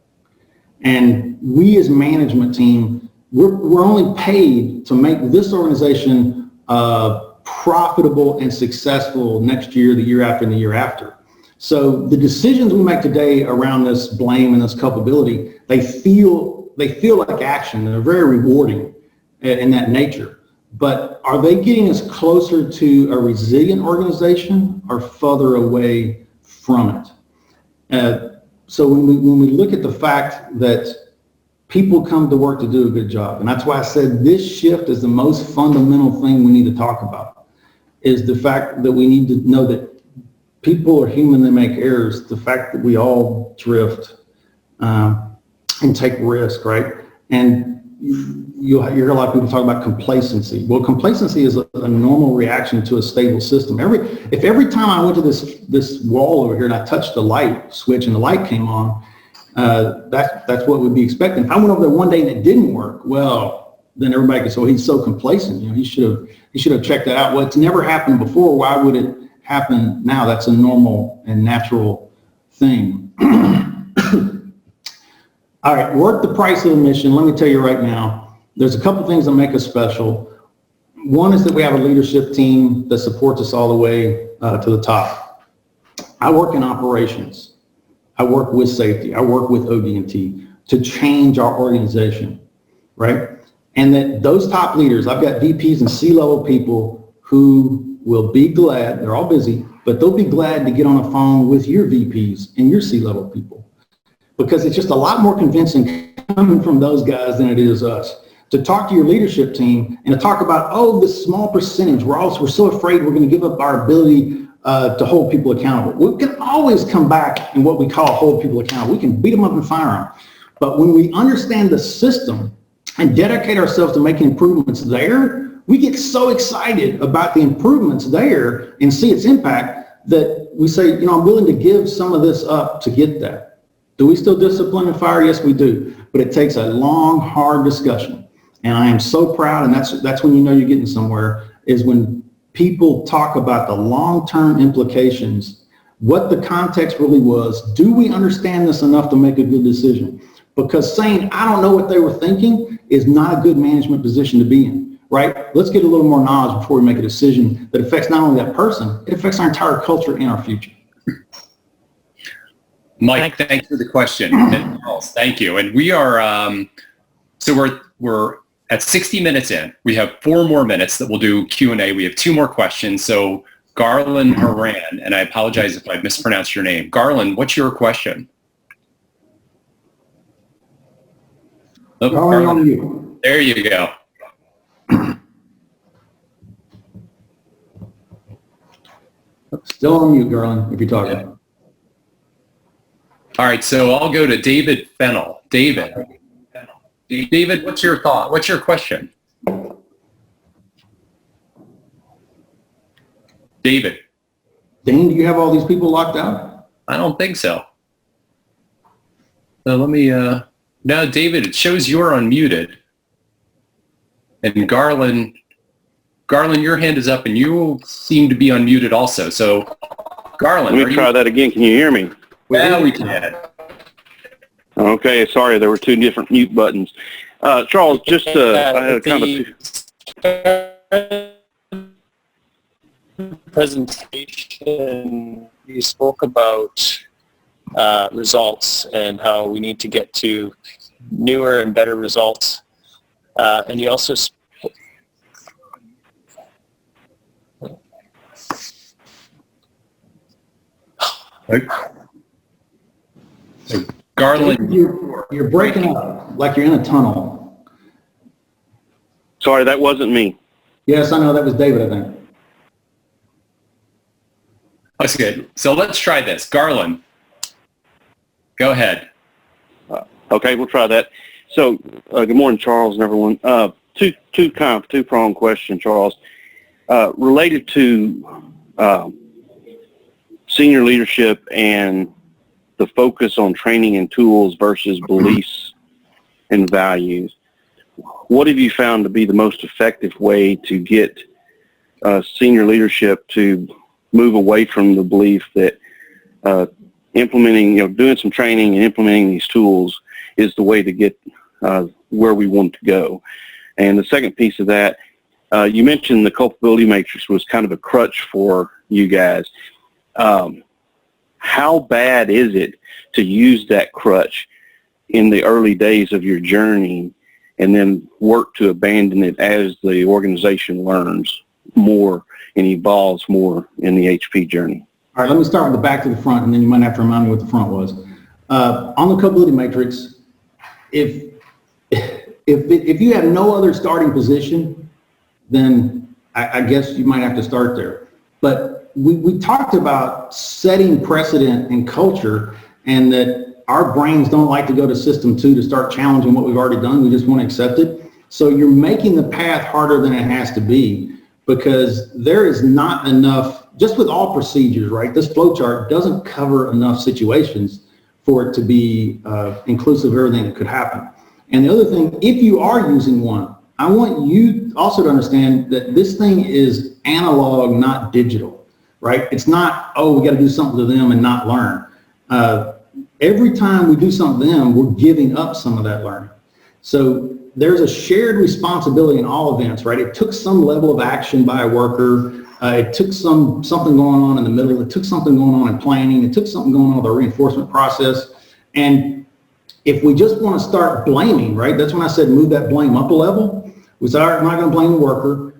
And we as management team, we're only paid to make this organization profitable and successful next year, the year after, and the year after. So the decisions we make today around this blame and this culpability, they feel like action. They're very rewarding in that nature. But are they getting us closer to a resilient organization or further away from it? So when we look at the fact that people come to work to do a good job, and that's why I said this shift is the most fundamental thing we need to talk about, is the fact that we need to know that people are human, they make errors, the fact that we all drift and take risk, right? And you hear a lot of people talk about complacency. Well, complacency is a normal reaction to a stable system. If every time I went to this wall over here and I touched the light switch and the light came on, that's what we'd be expecting. If I went over there one day and it didn't work, well, then everybody could say, well, he's so complacent. He should have checked that out. Well, it's never happened before. Why would it happen now? That's a normal and natural thing. All right, work the price of admission. Let me tell you right now, there's a couple things that make us special. One is that we have a leadership team that supports us all the way to the top. I work in operations. I work with safety. I work with OD&T to change our organization, right? And that those top leaders, I've got VPs and C-level people who will be glad, they're all busy, but they'll be glad to get on a phone with your VPs and your C-level people, because it's just a lot more convincing coming from those guys than it is us. To talk to your leadership team and to talk about, oh, this small percentage, we're so afraid we're going to give up our ability to hold people accountable. We can always come back in what we call hold people accountable. We can beat them up and fire them. But when we understand the system and dedicate ourselves to making improvements there, we get so excited about the improvements there and see its impact that we say, I'm willing to give some of this up to get that. Do we still discipline and fire? Yes, we do. But it takes a long, hard discussion. And I am so proud, and that's when you know you're getting somewhere, is when people talk about the long-term implications, what the context really was. Do we understand this enough to make a good decision? Because saying, I don't know what they were thinking is not a good management position to be in, right? Let's get a little more knowledge before we make a decision that affects not only that person, it affects our entire culture and our future. Mike, thanks for the question. And Charles, thank you. And we are, so we're at 60 minutes in. We have 4 more minutes that we'll do Q&A. We have 2 more questions. So Garland Haran, and I apologize if I mispronounced your name. Garland, what's your question? Oh, Garland, on you. There you go. Still on mute, Garland, if you're talking. Yeah. All right, so I'll go to David Fennell. David, what's your thought? What's your question? David. Dane, do you have all these people locked out? I don't think so. So let me, now David, it shows you're unmuted. And Garland, your hand is up and you seem to be unmuted also. So Garland, let me try that again. Can you hear me? Well, we can. Okay, sorry, there were 2 different mute buttons. Charles, just I had a kind of presentation, you spoke about results and how we need to get to newer and better results. And you also Garland, you're breaking up like you're in a tunnel. sorry, that wasn't me. Yes, I know, that was David, I think. that's good. So let's try this. Garland, go ahead. Okay, we'll try that. So, good morning, Charles and everyone. Two-pronged question, Charles. Related to senior leadership and the focus on training and tools versus beliefs and values. What have you found to be the most effective way to get senior leadership to move away from the belief that implementing, doing some training and implementing these tools is the way to get where we want to go? And the second piece of that, you mentioned the culpability matrix was kind of a crutch for you guys. How bad is it to use that crutch in the early days of your journey and then work to abandon it as the organization learns more and evolves more in the HP journey? All right, let me start with the back to the front, and then you might have to remind me what the front was. On the culpability matrix, if you have no other starting position, then I guess you might have to start there. But we talked about setting precedent in culture, and that our brains don't like to go to system 2 to start challenging what we've already done. We just want to accept it. So you're making the path harder than it has to be, because there is not enough, just with all procedures, right? This flow chart doesn't cover enough situations for it to be inclusive of everything that could happen. And the other thing, if you are using one, I want you also to understand that this thing is analog, not digital, right? It's not, oh, we got to do something to them and not learn. Every time we do something to them, we're giving up some of that learning. So there's a shared responsibility in all events, right? It took some level of action by a worker. It took something going on in the middle. It took something going on in planning. It took something going on with the reinforcement process. And if we just want to start blaming, right? That's when I said move that blame up a level. We said, all right, I'm not going to blame the worker.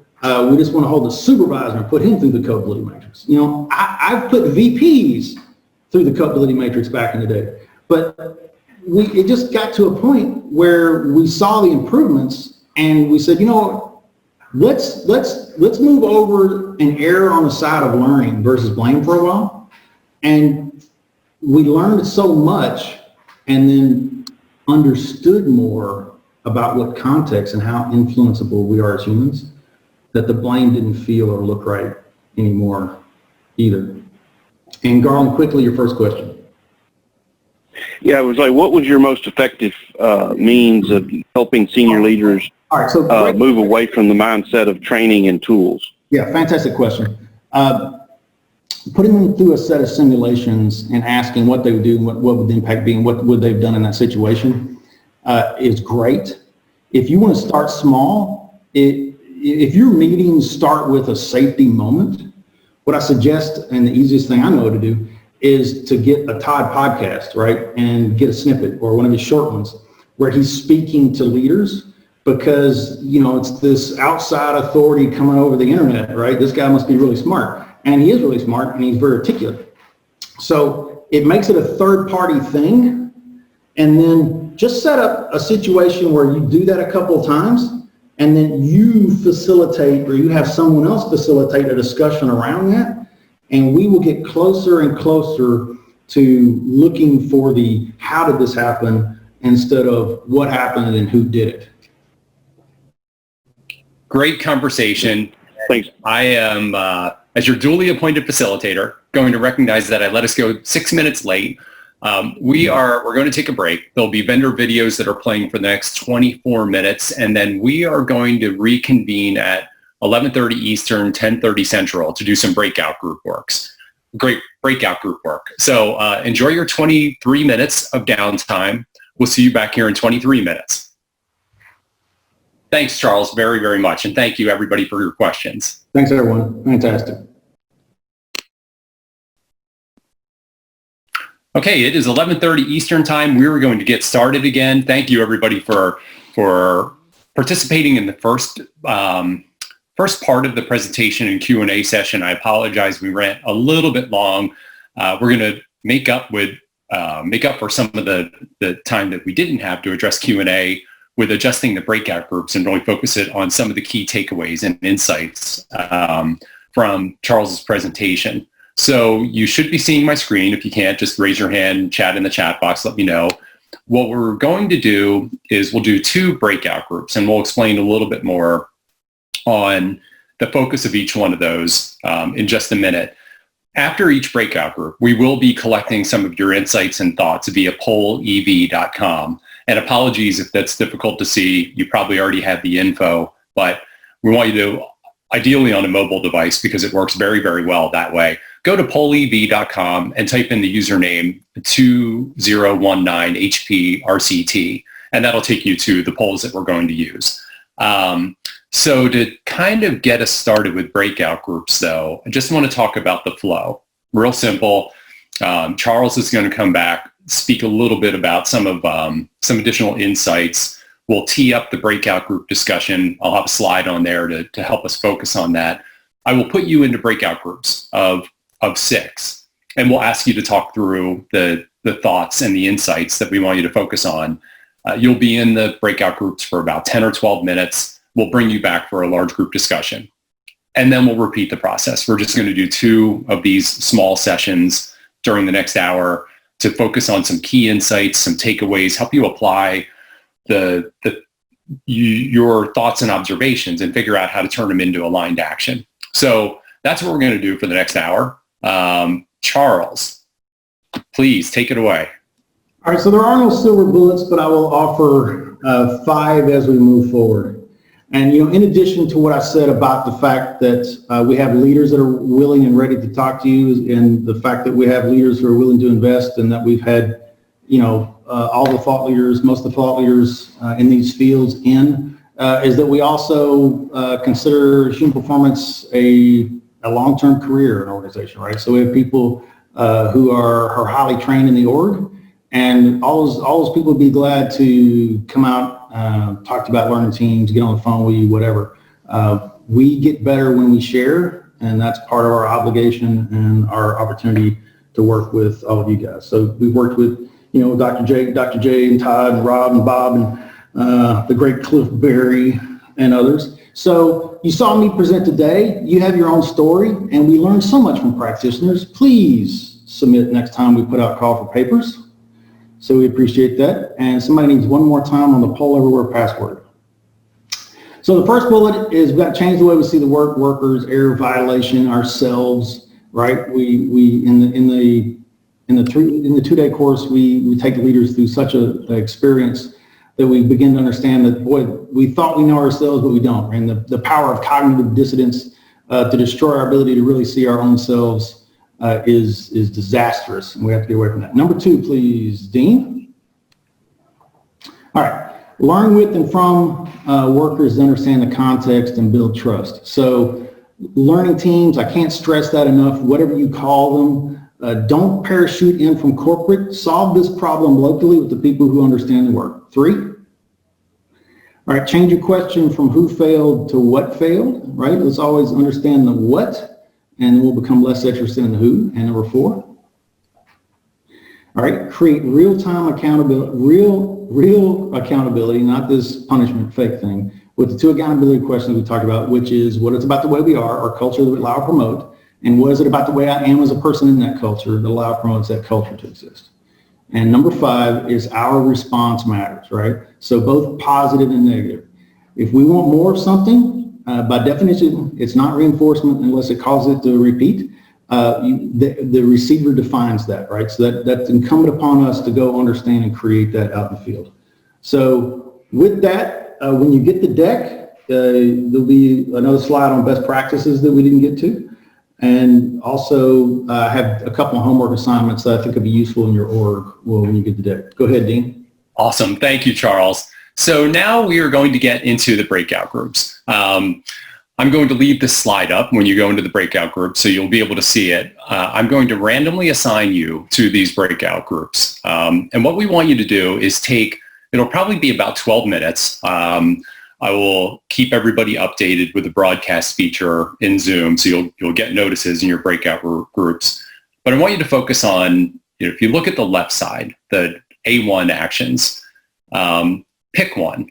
We just want to hold the supervisor and put him through the culpability matrix. You know, I've put VPs through the culpability matrix back in the day, but it just got to a point where we saw the improvements, and we said, you know, let's move over and err on the side of learning versus blame for a while. And we learned so much, and then understood more about what context and how influenceable we are as humans, that the blame didn't feel or look right anymore either. And Garland, quickly, your first question. Yeah, it was like, what was your most effective means of helping senior leaders All right, so move away from the mindset of training and tools? Yeah, fantastic question. Putting them through a set of simulations and asking what they would do, what would the impact be, and what would they've done in that situation is great. If you want to start small, if your meetings start with a safety moment, what I suggest, and the easiest thing I know to do, is to get a Todd podcast, right, and get a snippet or one of his short ones where he's speaking to leaders, because, you know, it's this outside authority coming over the internet, right? This guy must be really smart. And he is really smart, and he's very articulate. So it makes it a third-party thing, and then just set up a situation where you do that a couple of times, and then you facilitate, or you have someone else facilitate a discussion around that, and we will get closer and closer to looking for the how did this happen instead of what happened and who did it. Great conversation. Thanks. I am, as your duly appointed facilitator, going to recognize that I let us go 6 minutes late. We're going to take a break. There'll be vendor videos that are playing for the next 24 minutes, and then we are going to reconvene at 11:30 Eastern, 10:30 Central to do some breakout group works. Great breakout group work. So enjoy your 23 minutes of downtime. We'll see you back here in 23 minutes. Thanks, Charles, very, very much. And thank you, everybody, for your questions. Thanks, everyone. Fantastic. Okay, it is 11:30 Eastern time. We are going to get started again. Thank you, everybody, for participating in the first part of the presentation and Q&A session. I apologize, we ran a little bit long. We're going to make up for some of the time that we didn't have to address Q&A with adjusting the breakout groups and really focus it on some of the key takeaways and insights from Charles's presentation. So you should be seeing my screen. If you can't, just raise your hand, chat in the chat box, let me know. What we're going to do is we'll do 2 breakout groups, and we'll explain a little bit more on the focus of each one of those in just a minute. After each breakout group, we will be collecting some of your insights and thoughts via pollev.com. And apologies if that's difficult to see. You probably already have the info, but we want you to, ideally on a mobile device, because it works very, very well that way. Go to pollev.com and type in the username 2019 HPRCT, and that'll take you to the polls that we're going to use. So to kind of get us started with breakout groups, though, I just want to talk about the flow. Real simple. Charles is going to come back, speak a little bit about some additional insights. We'll tee up the breakout group discussion. I'll have a slide on there to help us focus on that. I will put you into breakout groups of 6. and we'll ask you to talk through the thoughts and the insights that we want you to focus on. You'll be in the breakout groups for about 10 or 12 minutes. We'll bring you back for a large group discussion. And then we'll repeat the process. We're just going to do 2 of these small sessions during the next hour to focus on some key insights, some takeaways, help you apply your thoughts and observations and figure out how to turn them into aligned action. So that's what we're going to do for the next hour. Charles, please take it away. All right, so there are no silver bullets, but I will offer 5 as we move forward. And, in addition to what I said about the fact that we have leaders that are willing and ready to talk to you, and the fact that we have leaders who are willing to invest, and that we've had, all the thought leaders, most of the thought leaders in these fields is that we also consider human performance a long-term career in an organization, right? So we have people who are highly trained in the org, and all those people would be glad to come out, talk about learning teams, get on the phone with you, whatever. We get better when we share, and that's part of our obligation and our opportunity to work with all of you guys. So we've worked with, Dr. J and Todd and Rob and Bob and the great Cliff Berry and others. So you saw me present today. You have your own story, and we learned so much from practitioners. Please submit next time we put out call for papers. So we appreciate that. And somebody needs one more time on the poll everywhere password. So the first bullet is we've got to change the way we see the workers, error, violation, ourselves, right? We in the 2-day course, we take leaders through such an experience that we begin to understand that, boy, we thought we know ourselves, but we don't. And the power of cognitive dissonance to destroy our ability to really see our own selves is disastrous, and we have to get away from that. Number 2, please, Dean. All right, learn with and from workers to understand the context and build trust. So learning teams, I can't stress that enough, whatever you call them, don't parachute in from corporate. Solve this problem locally with the people who understand the work. 3, all right, change your question from who failed to what failed, right? Let's always understand the what, and we'll become less interested in the who. And number 4, all right, create real-time accountability, real accountability, not this punishment fake thing, with the 2 accountability questions we talked about, which is what it's about the way we are, our culture that we allow or promote, and what is it about the way I am as a person in that culture that allow or promotes that culture to exist. And number 5 is our response matters, right? So both positive and negative. If we want more of something, by definition, it's not reinforcement unless it causes it to repeat. The receiver defines that, right? So that's incumbent upon us to go understand and create that out in the field. So with that, when you get the deck, there'll be another slide on best practices that we didn't get to. And also have a couple of homework assignments that I think would be useful in your org when you get the deck. Go ahead, Dean. Awesome. Thank you, Charles. So now we are going to get into the breakout groups. I'm going to leave this slide up when you go into the breakout group, so you'll be able to see it. I'm going to randomly assign you to these breakout groups. And what we want you to do is it'll probably be about 12 minutes. I will keep everybody updated with the broadcast feature in Zoom, so you'll get notices in your breakout groups. But I want you to focus on, if you look at the left side, the A1 actions, pick one.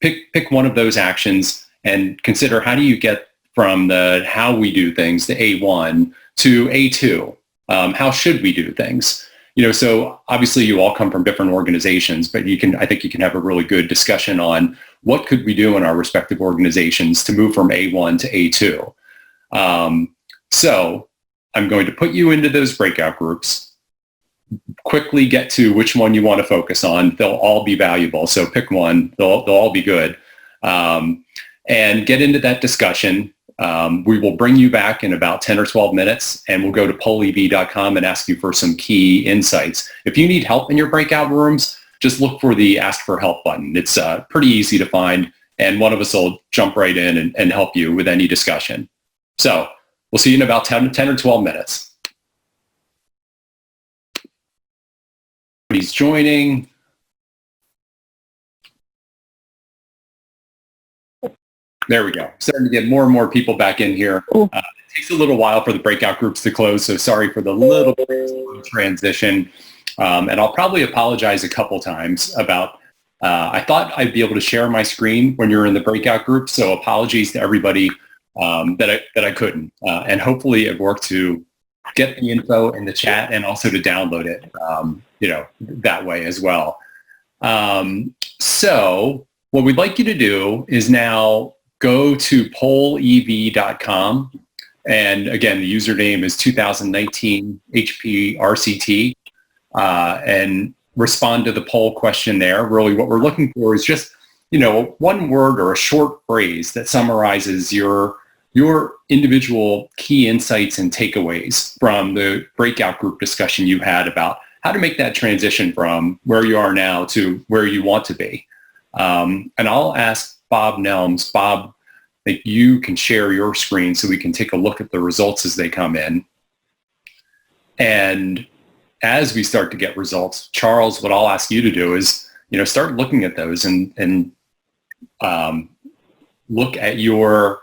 Pick one of those actions and consider, how do you get from the how we do things, the A1, to A2? How should we do things? So obviously you all come from different organizations, but I think you can have a really good discussion on what could we do in our respective organizations to move from A1 to A2. So I'm going to put you into those breakout groups, quickly get to which one you want to focus on. They'll all be valuable. So pick one, they'll all be good. And get into that discussion. We will bring you back in about 10 or 12 minutes, and we'll go to pollev.com and ask you for some key insights. If you need help in your breakout rooms, just look for the Ask for Help button. It's pretty easy to find, and one of us will jump right in and help you with any discussion. So we'll see you in about 10 or 12 minutes. Everybody's joining. There we go. Starting to get more and more people back in here. takes a little while for the breakout groups to close, so sorry for the little bit of transition. And I'll probably apologize a couple times about, I thought I'd be able to share my screen when you're in the breakout group, so apologies to everybody that I couldn't. And hopefully it worked to get the info in the chat and also to download it, that way as well. So what we'd like you to do is now go to pollev.com. And again, the username is 2019 HPRCT, and respond to the poll question there. Really what we're looking for is just, one word or a short phrase that summarizes your individual key insights and takeaways from the breakout group discussion you had about how to make that transition from where you are now to where you want to be. And I'll ask Bob Nelms. Bob, that you can share your screen so we can take a look at the results as they come in. And as we start to get results, Charles, what I'll ask you to do is, start looking at those and look at or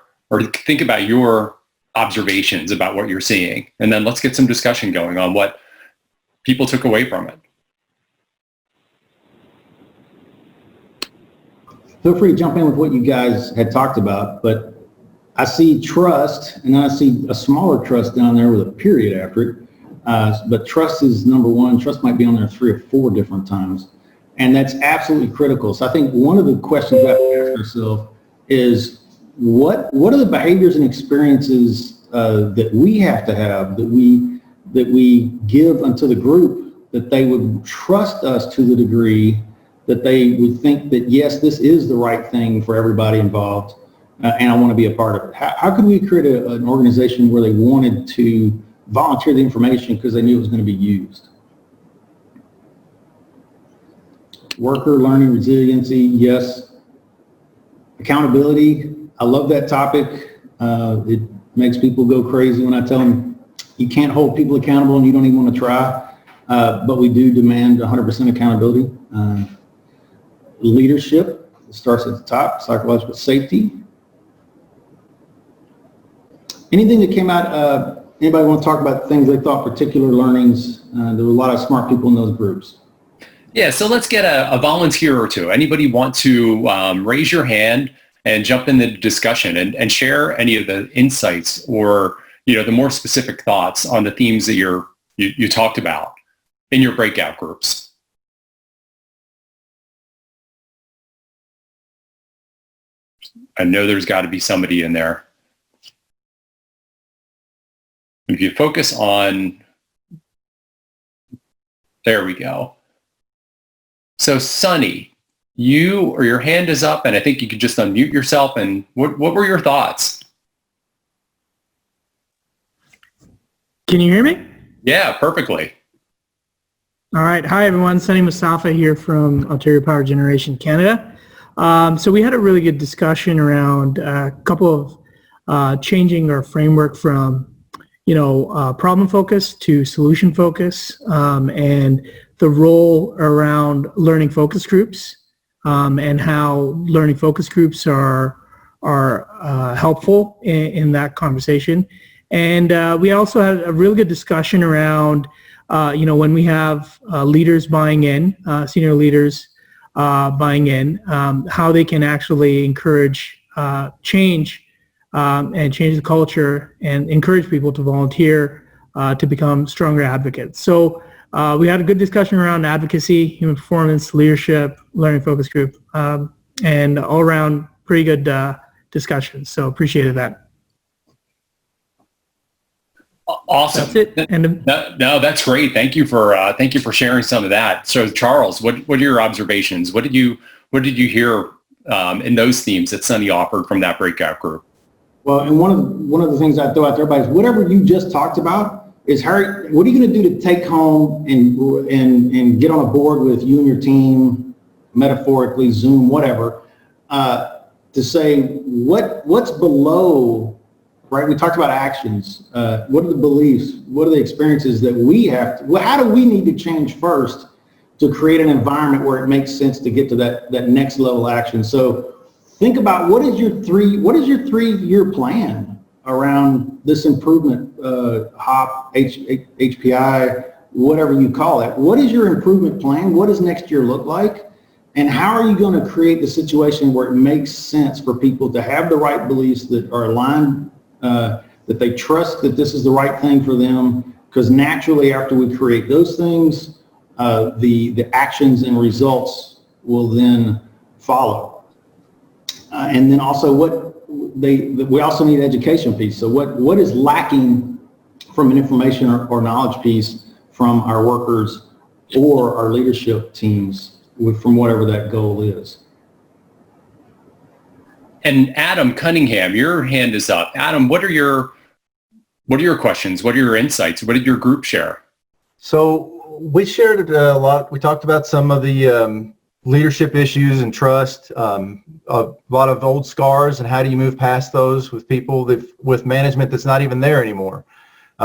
think about your observations about what you're seeing. And then let's get some discussion going on what people took away from it. Feel free to jump in with what you guys had talked about, but I see trust, and then I see a smaller trust down there with a period after it. But trust is number one. Trust might be on there 3 or 4 different times, and that's absolutely critical. So I think one of the questions we have to ask ourselves is, what are the behaviors and experiences that we have to have, that we give unto the group, that they would trust us to the degree that they would think that, yes, this is the right thing for everybody involved, and I want to be a part of it. How could we create an organization where they wanted to volunteer the information because they knew it was going to be used? Worker learning resiliency, yes. Accountability, I love that topic. It makes people go crazy when I tell them you can't hold people accountable and you don't even want to try, but we do demand 100% accountability. Leadership starts at the top, psychological safety. Anything that came out, anybody want to talk about things they thought particular learnings? There were a lot of smart people in those groups. Yeah, so let's get a volunteer or two. Anybody want to raise your hand and jump in the discussion and share any of the insights or the more specific thoughts on the themes that you talked about in your breakout groups? I know there's got to be somebody in there. If you focus on, there we go. So Sunny, your hand is up, and I think you could just unmute yourself. And what were your thoughts? Can you hear me? Yeah, perfectly. All right. Hi, everyone. Sunny Mustafa here from Ontario Power Generation Canada. So we had a really good discussion around a couple of changing our framework from problem focus to solution focus, and the role around learning focus groups, and how learning focus groups are helpful in that conversation. And we also had a really good discussion around when we have leaders buying in, senior leaders buying in, how they can actually encourage change and change the culture and encourage people to volunteer to become stronger advocates. So we had a good discussion around advocacy, human performance, leadership, learning focus group, and all around pretty good discussion. So appreciated that. Awesome. That's it. And no, that's great. Thank you for sharing some of that. So Charles, what are your observations? What did you hear in those themes that Sunny offered from that breakout group? Well, and one of the things I throw out there, everybody, is whatever you just talked about is what are you going to do to take home and get on a board with you and your team, metaphorically, Zoom, whatever, to say what's below, right? We talked about actions. What are the beliefs? What are the experiences that we have to, how do we need to change first to create an environment where it makes sense to get to that next level action? So think about what is your 3-year plan? around this improvement, HOP, HPI, whatever you call it. What is your improvement plan? What does next year look like? And how are you going to create the situation where it makes sense for people to have the right beliefs that are aligned, that they trust that this is the right thing for them? Because naturally, after we create those things, the actions and results will then follow. And then also we also need education piece. So what is lacking from an information or knowledge piece from our workers or our leadership teams from whatever that goal is? And Adam Cunningham, your hand is up. Adam, what are your questions? What are your insights? What did your group share? So we shared a lot. We talked about some of the leadership issues and trust, a lot of old scars, and how do you move past those with people with management that's not even there anymore.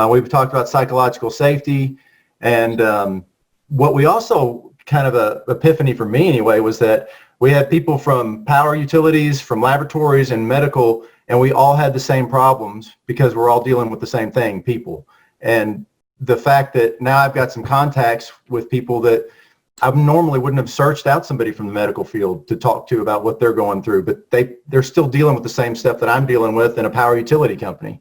We've talked about psychological safety, and what we also kind of a epiphany for me anyway was that we had people from power utilities, from laboratories and medical, and we all had the same problems because we're all dealing with the same thing, people. And the fact that now I've got some contacts with people that I normally wouldn't have searched out somebody from the medical field to talk to about what they're going through, but they're still dealing with the same stuff that I'm dealing with in a power utility company.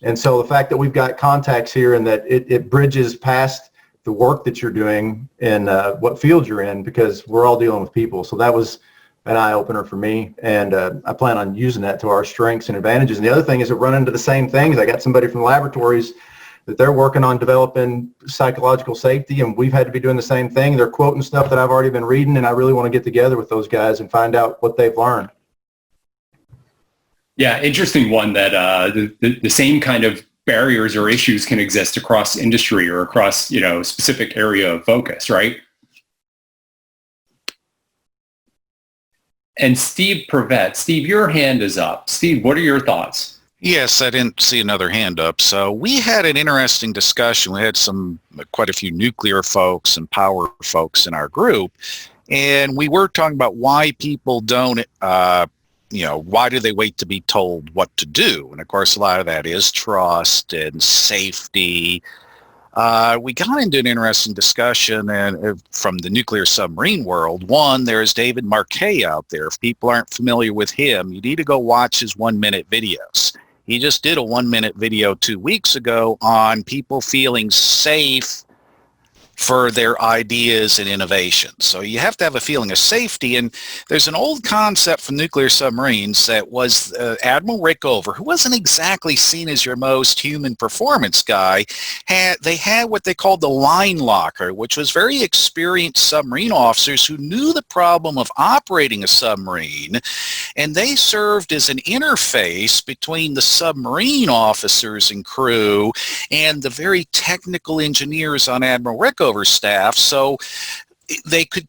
And so the fact that we've got contacts here and that it bridges past the work that you're doing and what field you're in, because we're all dealing with people. So that was an eye-opener for me, and I plan on using that to our strengths and advantages. And the other thing is to run into the same things. I got somebody from laboratories that they're working on developing psychological safety, and we've had to be doing the same thing. They're quoting stuff that I've already been reading, and I really want to get together with those guys and find out what they've learned. Yeah, interesting one that the same kind of barriers or issues can exist across industry or across, specific area of focus, right? And Steve Prevett. Steve, your hand is up. Steve, what are your thoughts? Yes, I didn't see another hand up. So we had an interesting discussion. We had quite a few nuclear folks and power folks in our group, and we were talking about why people don't, why do they wait to be told what to do? And of course, a lot of that is trust and safety. We got into an interesting discussion and from the nuclear submarine world. One, there's David Marquet out there. If people aren't familiar with him, you need to go watch his 1-minute videos. He just did a 1-minute video 2 weeks ago on people feeling safe for their ideas and innovations. So you have to have a feeling of safety. And there's an old concept from nuclear submarines that was Admiral Rickover, who wasn't exactly seen as your most human performance guy. They had what they called the line locker, which was very experienced submarine officers who knew the problem of operating a submarine, and they served as an interface between the submarine officers and crew and the very technical engineers on Admiral Rickover staff, so they could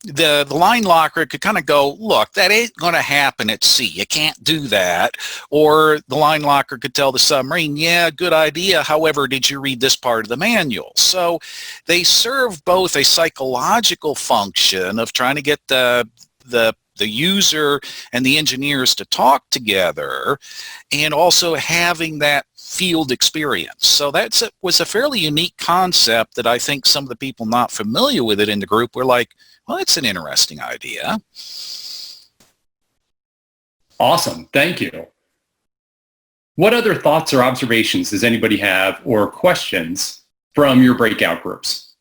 the line locker could kind of go, look, that ain't going to happen at sea. You can't do that. Or the line locker could tell the submarine, yeah, good idea. However, did you read this part of the manual? So they serve both a psychological function of trying to get the user and the engineers to talk together, and also having that field experience. So was a fairly unique concept that I think some of the people not familiar with it in the group were like, well, it's an interesting idea. Awesome. Thank you. What other thoughts or observations does anybody have or questions from your breakout groups?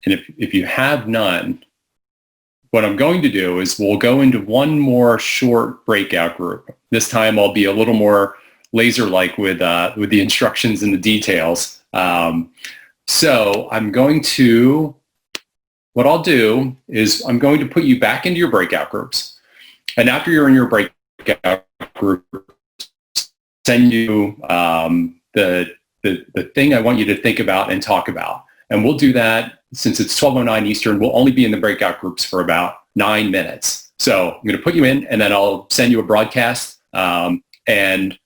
And if you have none, what I'm going to do is we'll go into one more short breakout group. This time I'll be a little more laser-like with the instructions and the details. So what I'll do is I'm going to put you back into your breakout groups. And after you're in your breakout group, send you the thing I want you to think about and talk about. And we'll do that. Since it's 12:09 Eastern, we'll only be in the breakout groups for about 9 minutes. So I'm going to put you in, and then I'll send you a broadcast, and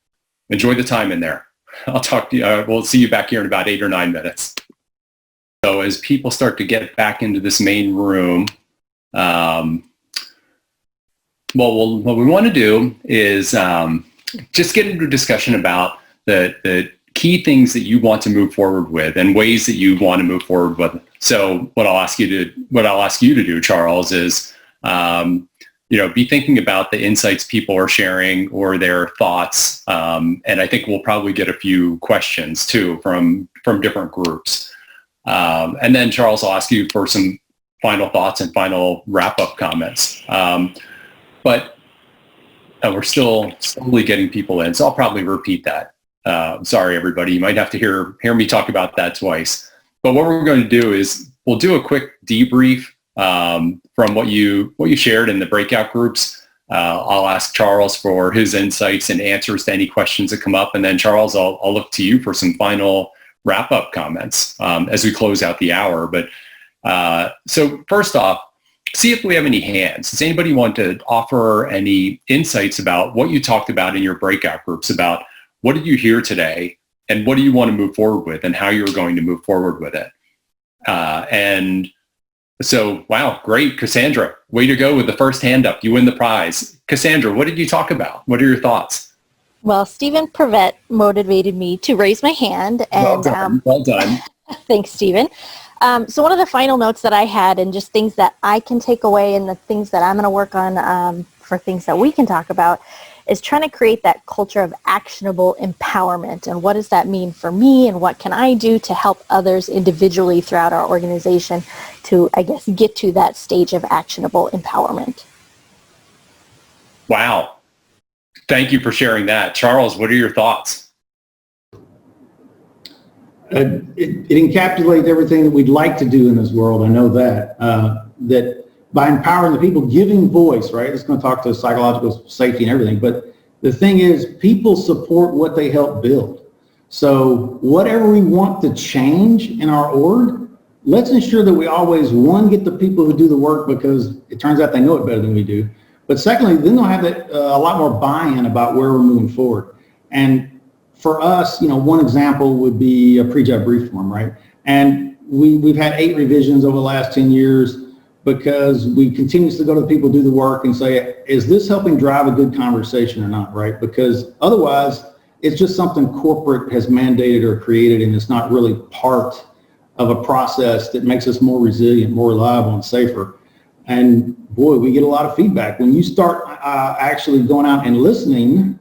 enjoy the time in there. I'll talk to you. We'll see you back here in about 8 or 9 minutes. So as people start to get back into this main room, Well, what we want to do is just get into a discussion about the key things that you want to move forward with and ways that you want to move forward with. So what I'll ask you to do, Charles, is be thinking about the insights people are sharing or their thoughts, and I think we'll probably get a few questions too from different groups. And then Charles, I'll ask you for some final thoughts and final wrap-up comments. But we're still slowly getting people in, so I'll probably repeat that. Sorry, everybody. You might have to hear me talk about that twice. But what we're going to do is we'll do a quick debrief from what you shared in the breakout groups. I'll ask Charles for his insights and answers to any questions that come up. And then, Charles, I'll look to you for some final wrap-up comments as we close out the hour. But so first off, see if we have any hands. Does anybody want to offer any insights about what you talked about in your breakout groups, about what did you hear today and what do you want to move forward with and how you're going to move forward with it? And so, wow, great. Cassandra, way to go with the first hand up. You win the prize. Cassandra, what did you talk about? What are your thoughts? Well, Stephen Prevet motivated me to raise my hand. And, well done. Thanks, Stephen. So one of the final notes that I had, and just things that I can take away and the things that I'm going to work on for things that we can talk about, is trying to create that culture of actionable empowerment. And what does that mean for me, and what can I do to help others individually throughout our organization to, I guess, get to that stage of actionable empowerment? Wow. Thank you for sharing that. Charles, what are your thoughts? It encapsulates everything that we'd like to do in this world. I know that. That by empowering the people, giving voice, right? It's going to talk to psychological safety and everything. But the thing is, people support what they help build. So whatever we want to change in our org, let's ensure that we always, one, get the people who do the work because it turns out they know it better than we do. But secondly, then they'll have that, a lot more buy-in about where we're moving forward. And for us, one example would be a pre-job brief form, right? And we've had 8 revisions over the last 10 years because we continuously go to the people who do the work and say, is this helping drive a good conversation or not, right? Because otherwise, it's just something corporate has mandated or created, and it's not really part of a process that makes us more resilient, more reliable, and safer. And boy, we get a lot of feedback. When you start actually going out and listening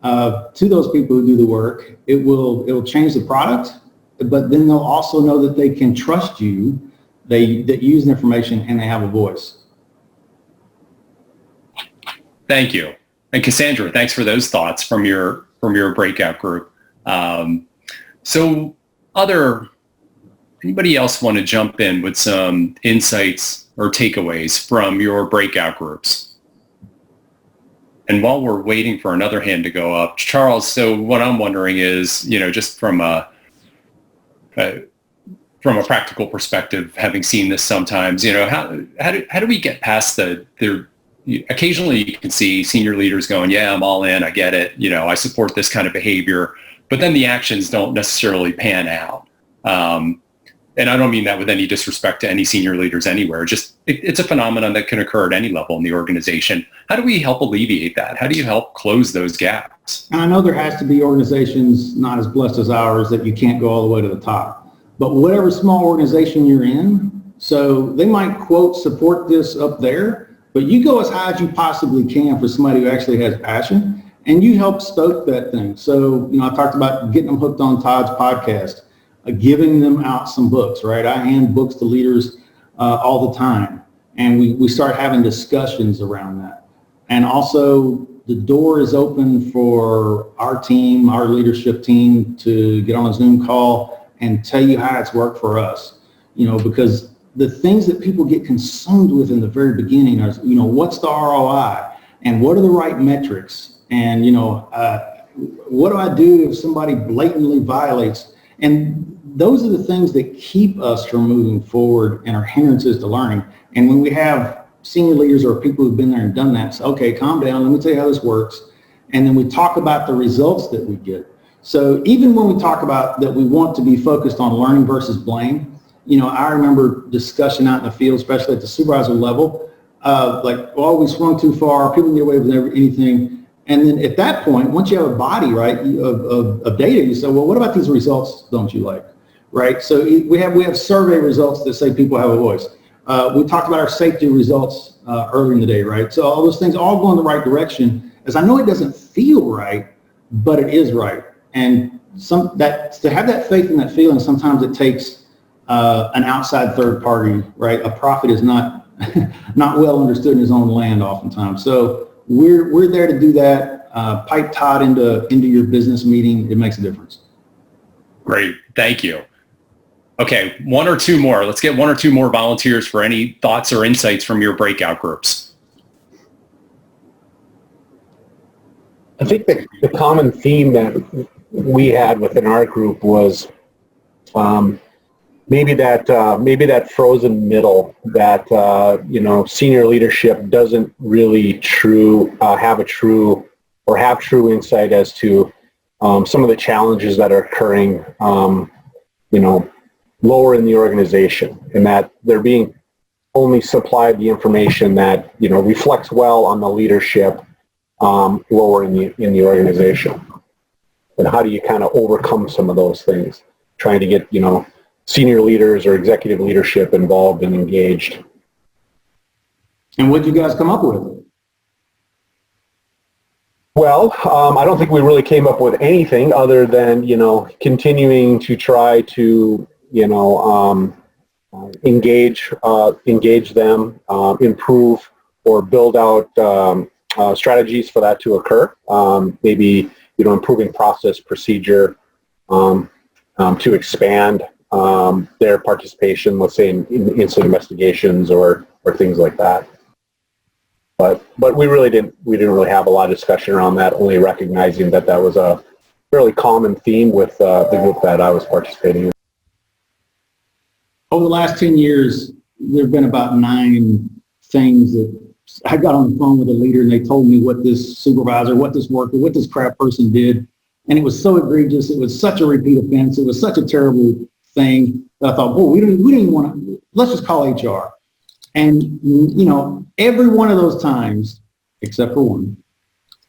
to those people who do the work, it will change the product, but then they'll also know that they can trust you, that use the information, and they have a voice. Thank you. And Cassandra, thanks for those thoughts from your breakout group. So anybody else want to jump in with some insights or takeaways from your breakout groups? And while we're waiting for another hand to go up, Charles, so what I'm wondering is, just from a practical perspective, having seen this sometimes, how do we get past occasionally you can see senior leaders going, yeah, I'm all in, I get it, I support this kind of behavior, but then the actions don't necessarily pan out. And I don't mean that with any disrespect to any senior leaders anywhere, just it's a phenomenon that can occur at any level in the organization. How do we help alleviate that? How do you help close those gaps? And I know there has to be organizations not as blessed as ours that you can't go all the way to the top, but whatever small organization you're in, so they might quote support this up there, but you go as high as you possibly can for somebody who actually has passion, and you help stoke that thing. So, I talked about getting them hooked on Todd's podcast, giving them out some books, right? I hand books to leaders all the time, and we start having discussions around that. And also, the door is open for our team, our leadership team, to get on a Zoom call and tell you how it's worked for us, because the things that people get consumed with in the very beginning are, what's the ROI and what are the right metrics? And, what do I do if somebody blatantly violates? And those are the things that keep us from moving forward and are hindrances to learning. And when we have senior leaders or people who've been there and done that, say, okay, calm down, let me tell you how this works. And then we talk about the results that we get. So even when we talk about that we want to be focused on learning versus blame, I remember discussion out in the field, especially at the supervisor level, like, oh, we swung too far, people can get away with anything. And then at that point, once you have a body, right, of data, you say, well, what about these results don't you like, right? So we have survey results that say people have a voice. We talked about our safety results earlier in the day, right? So all those things all go in the right direction, as I know it doesn't feel right, but it is right. And to have that faith and that feeling, sometimes it takes an outside third party, right? A prophet is not not well understood in his own land oftentimes. So we're there to do that. Pipe Todd into your business meeting. It makes a difference. Great. Thank you. Okay, one or two more. Let's get one or two more volunteers for any thoughts or insights from your breakout groups. I think the common theme that we had within our group was maybe that frozen middle that senior leadership doesn't really have true insight as to some of the challenges that are occurring lower in the organization, and that they're being only supplied the information that reflects well on the leadership lower in the organization. And how do you kind of overcome some of those things, trying to get senior leaders or executive leadership involved and engaged? And what did you guys come up with? Well, I don't think we really came up with anything other than continuing to try to engage them, improve or build out strategies for that to occur. Maybe improving process procedure to expand their participation, let's say in incident investigations or things like that. But we didn't really have a lot of discussion around that, only recognizing that was a fairly common theme with the group that I was participating in. Over the last 10 years, there have been about 9 things that I got on the phone with a leader and they told me what this supervisor, what this worker, what this crap person did. And it was so egregious. It was such a repeat offense. It was such a terrible thing that I thought, we didn't even want to, let's just call HR. And, every one of those times, except for one,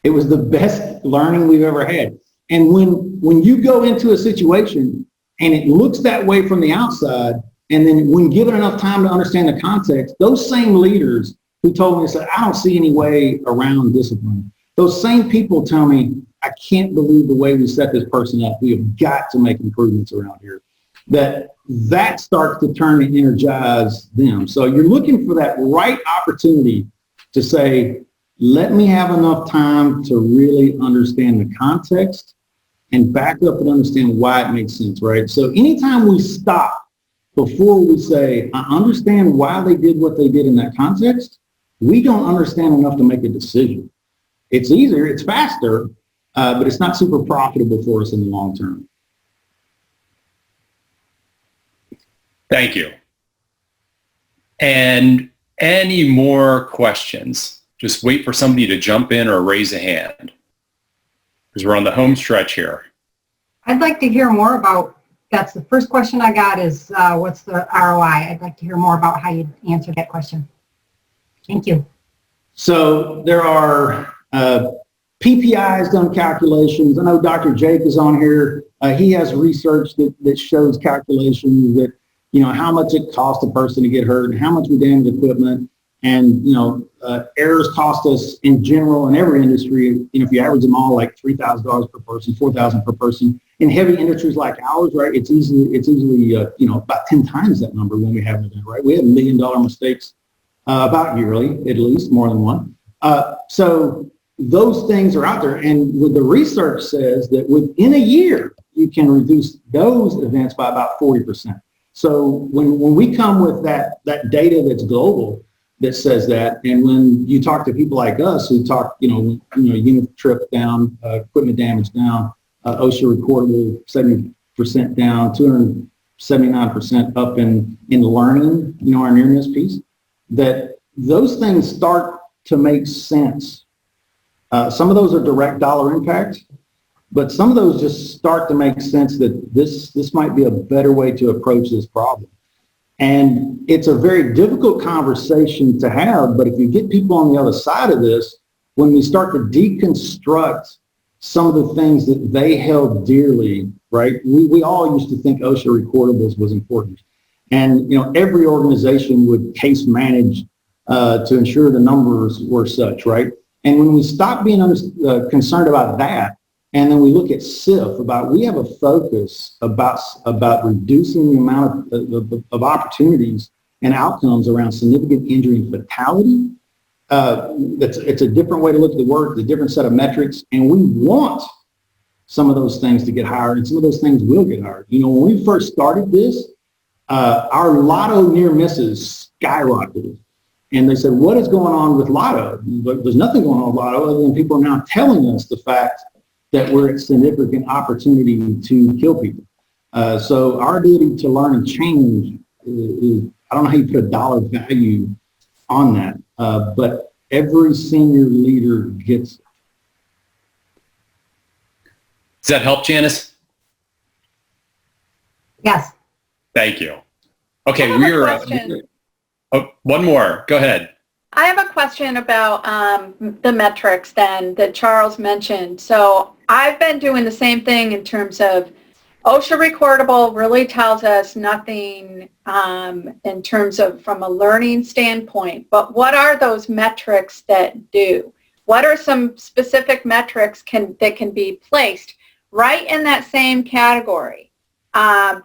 it was the best learning we've ever had. And when you go into a situation and it looks that way from the outside, and then when given enough time to understand the context, those same leaders who told me, said, I don't see any way around discipline. Those same people tell me, I can't believe the way we set this person up. We have got to make improvements around here. That starts to turn and energize them. So you're looking for that right opportunity to say, let me have enough time to really understand the context and back up and understand why it makes sense, right? So anytime we stop before we say, I understand why they did what they did in that context, we don't understand enough to make a decision. It's easier, it's faster, but it's not super profitable for us in the long term. Thank you. And any more questions? Just wait for somebody to jump in or raise a hand, because we're on the home stretch here. I'd like to hear more about, that's the first question I got is, what's the ROI? I'd like to hear more about how you answer that question. Thank you. So there are PPIs done calculations. I know Dr. Jake is on here. He has research that shows calculations that, how much it costs a person to get hurt and how much we damage equipment. And, errors cost us in general in every industry, if you average them all, like $3,000 per person, $4,000 per person. In heavy industries like ours, right, it's easily about 10 times that number when we have an event, right? We have $1 million mistakes about yearly, at least, more than one. So those things are out there. And what the research says that within a year, you can reduce those events by about 40%. So when we come with that data that's global, that says that, and when you talk to people like us who talk, unit trip down, equipment damage down, OSHA recordable 70% down, 279% up in learning, our near-miss piece, that those things start to make sense. Some of those are direct dollar impact, but some of those just start to make sense that this might be a better way to approach this problem. And it's a very difficult conversation to have, but if you get people on the other side of this, when we start to deconstruct some of the things that they held dearly, right? We all used to think OSHA recordables was important. And, every organization would case manage to ensure the numbers were such, right? And when we stop being concerned about that, and then we look at SIF, we have a focus about reducing the amount of opportunities and outcomes around significant injury and fatality. It's a different way to look at the work, the different set of metrics, and we want some of those things to get higher, and some of those things will get higher. When we first started this, our lotto near misses skyrocketed. And they said, what is going on with lotto? But there's nothing going on with lotto other than people are now telling us the fact that we're at significant opportunity to kill people. So our ability to learn and change is, I don't know how you put a dollar value on that, but every senior leader gets it. Does that help, Janice? Yes. Thank you. Okay, I have a question. One more. Go ahead. I have a question about the metrics then that Charles mentioned. So I've been doing the same thing in terms of OSHA recordable really tells us nothing in terms of from a learning standpoint, but what are those metrics that do? What are some specific metrics that can be placed right in that same category and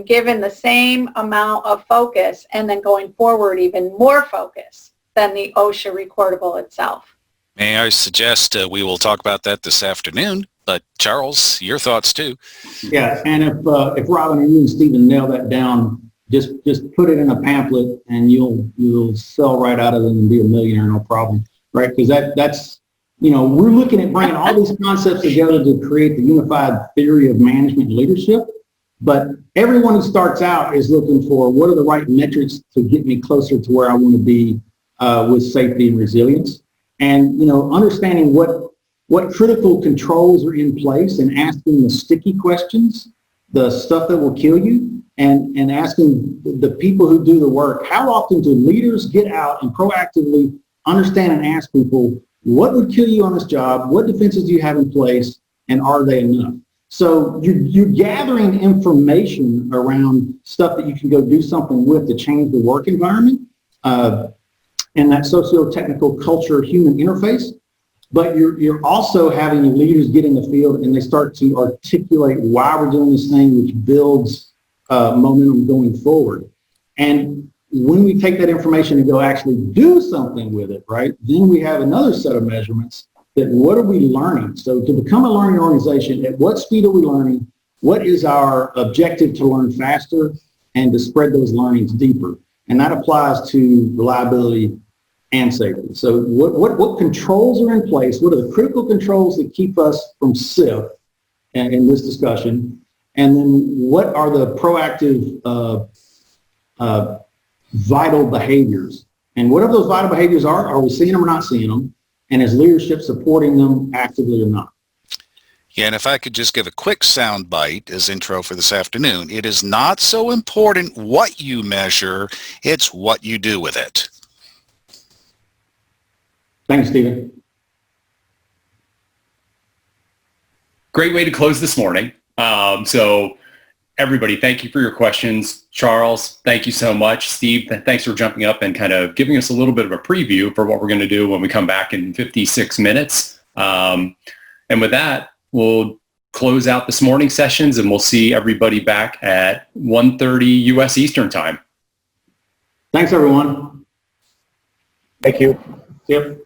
given the same amount of focus and then going forward even more focus than the OSHA recordable itself? May I suggest we will talk about that this afternoon? But Charles, your thoughts too. Yeah, and if Robin and you and Stephen nail that down, just put it in a pamphlet and you'll sell right out of it and be a millionaire, no problem, right? Because that's we're looking at bringing all these concepts together to create the unified theory of management and leadership. But everyone who starts out is looking for what are the right metrics to get me closer to where I want to be with safety and resilience, and understanding what critical controls are in place and asking the sticky questions, the stuff that will kill you, and asking the people who do the work, how often do leaders get out and proactively understand and ask people, what would kill you on this job? What defenses do you have in place? And are they enough? So you're gathering information around stuff that you can go do something with to change the work environment and that socio-technical culture human interface. But you're also having leaders get in the field and they start to articulate why we're doing this thing, which builds momentum going forward. And when we take that information and go actually do something with it, right, then we have another set of measurements that what are we learning? So to become a learning organization, at what speed are we learning? What is our objective to learn faster and to spread those learnings deeper? And that applies to reliability and safety. So what controls are in place? What are the critical controls that keep us from SIF in this discussion? And then what are the proactive vital behaviors? And whatever those vital behaviors are we seeing them or not seeing them? And is leadership supporting them actively or not? Yeah, and if I could just give a quick sound bite as intro for this afternoon, it is not so important what you measure, it's what you do with it. Thanks, Stephen. Great way to close this morning. So everybody, thank you for your questions. Charles, thank you so much. Steve, thanks for jumping up and kind of giving us a little bit of a preview for what we're going to do when we come back in 56 minutes. And with that, we'll close out this morning's sessions and we'll see everybody back at 1:30 U.S. Eastern Time. Thanks, everyone. Thank you. Yep.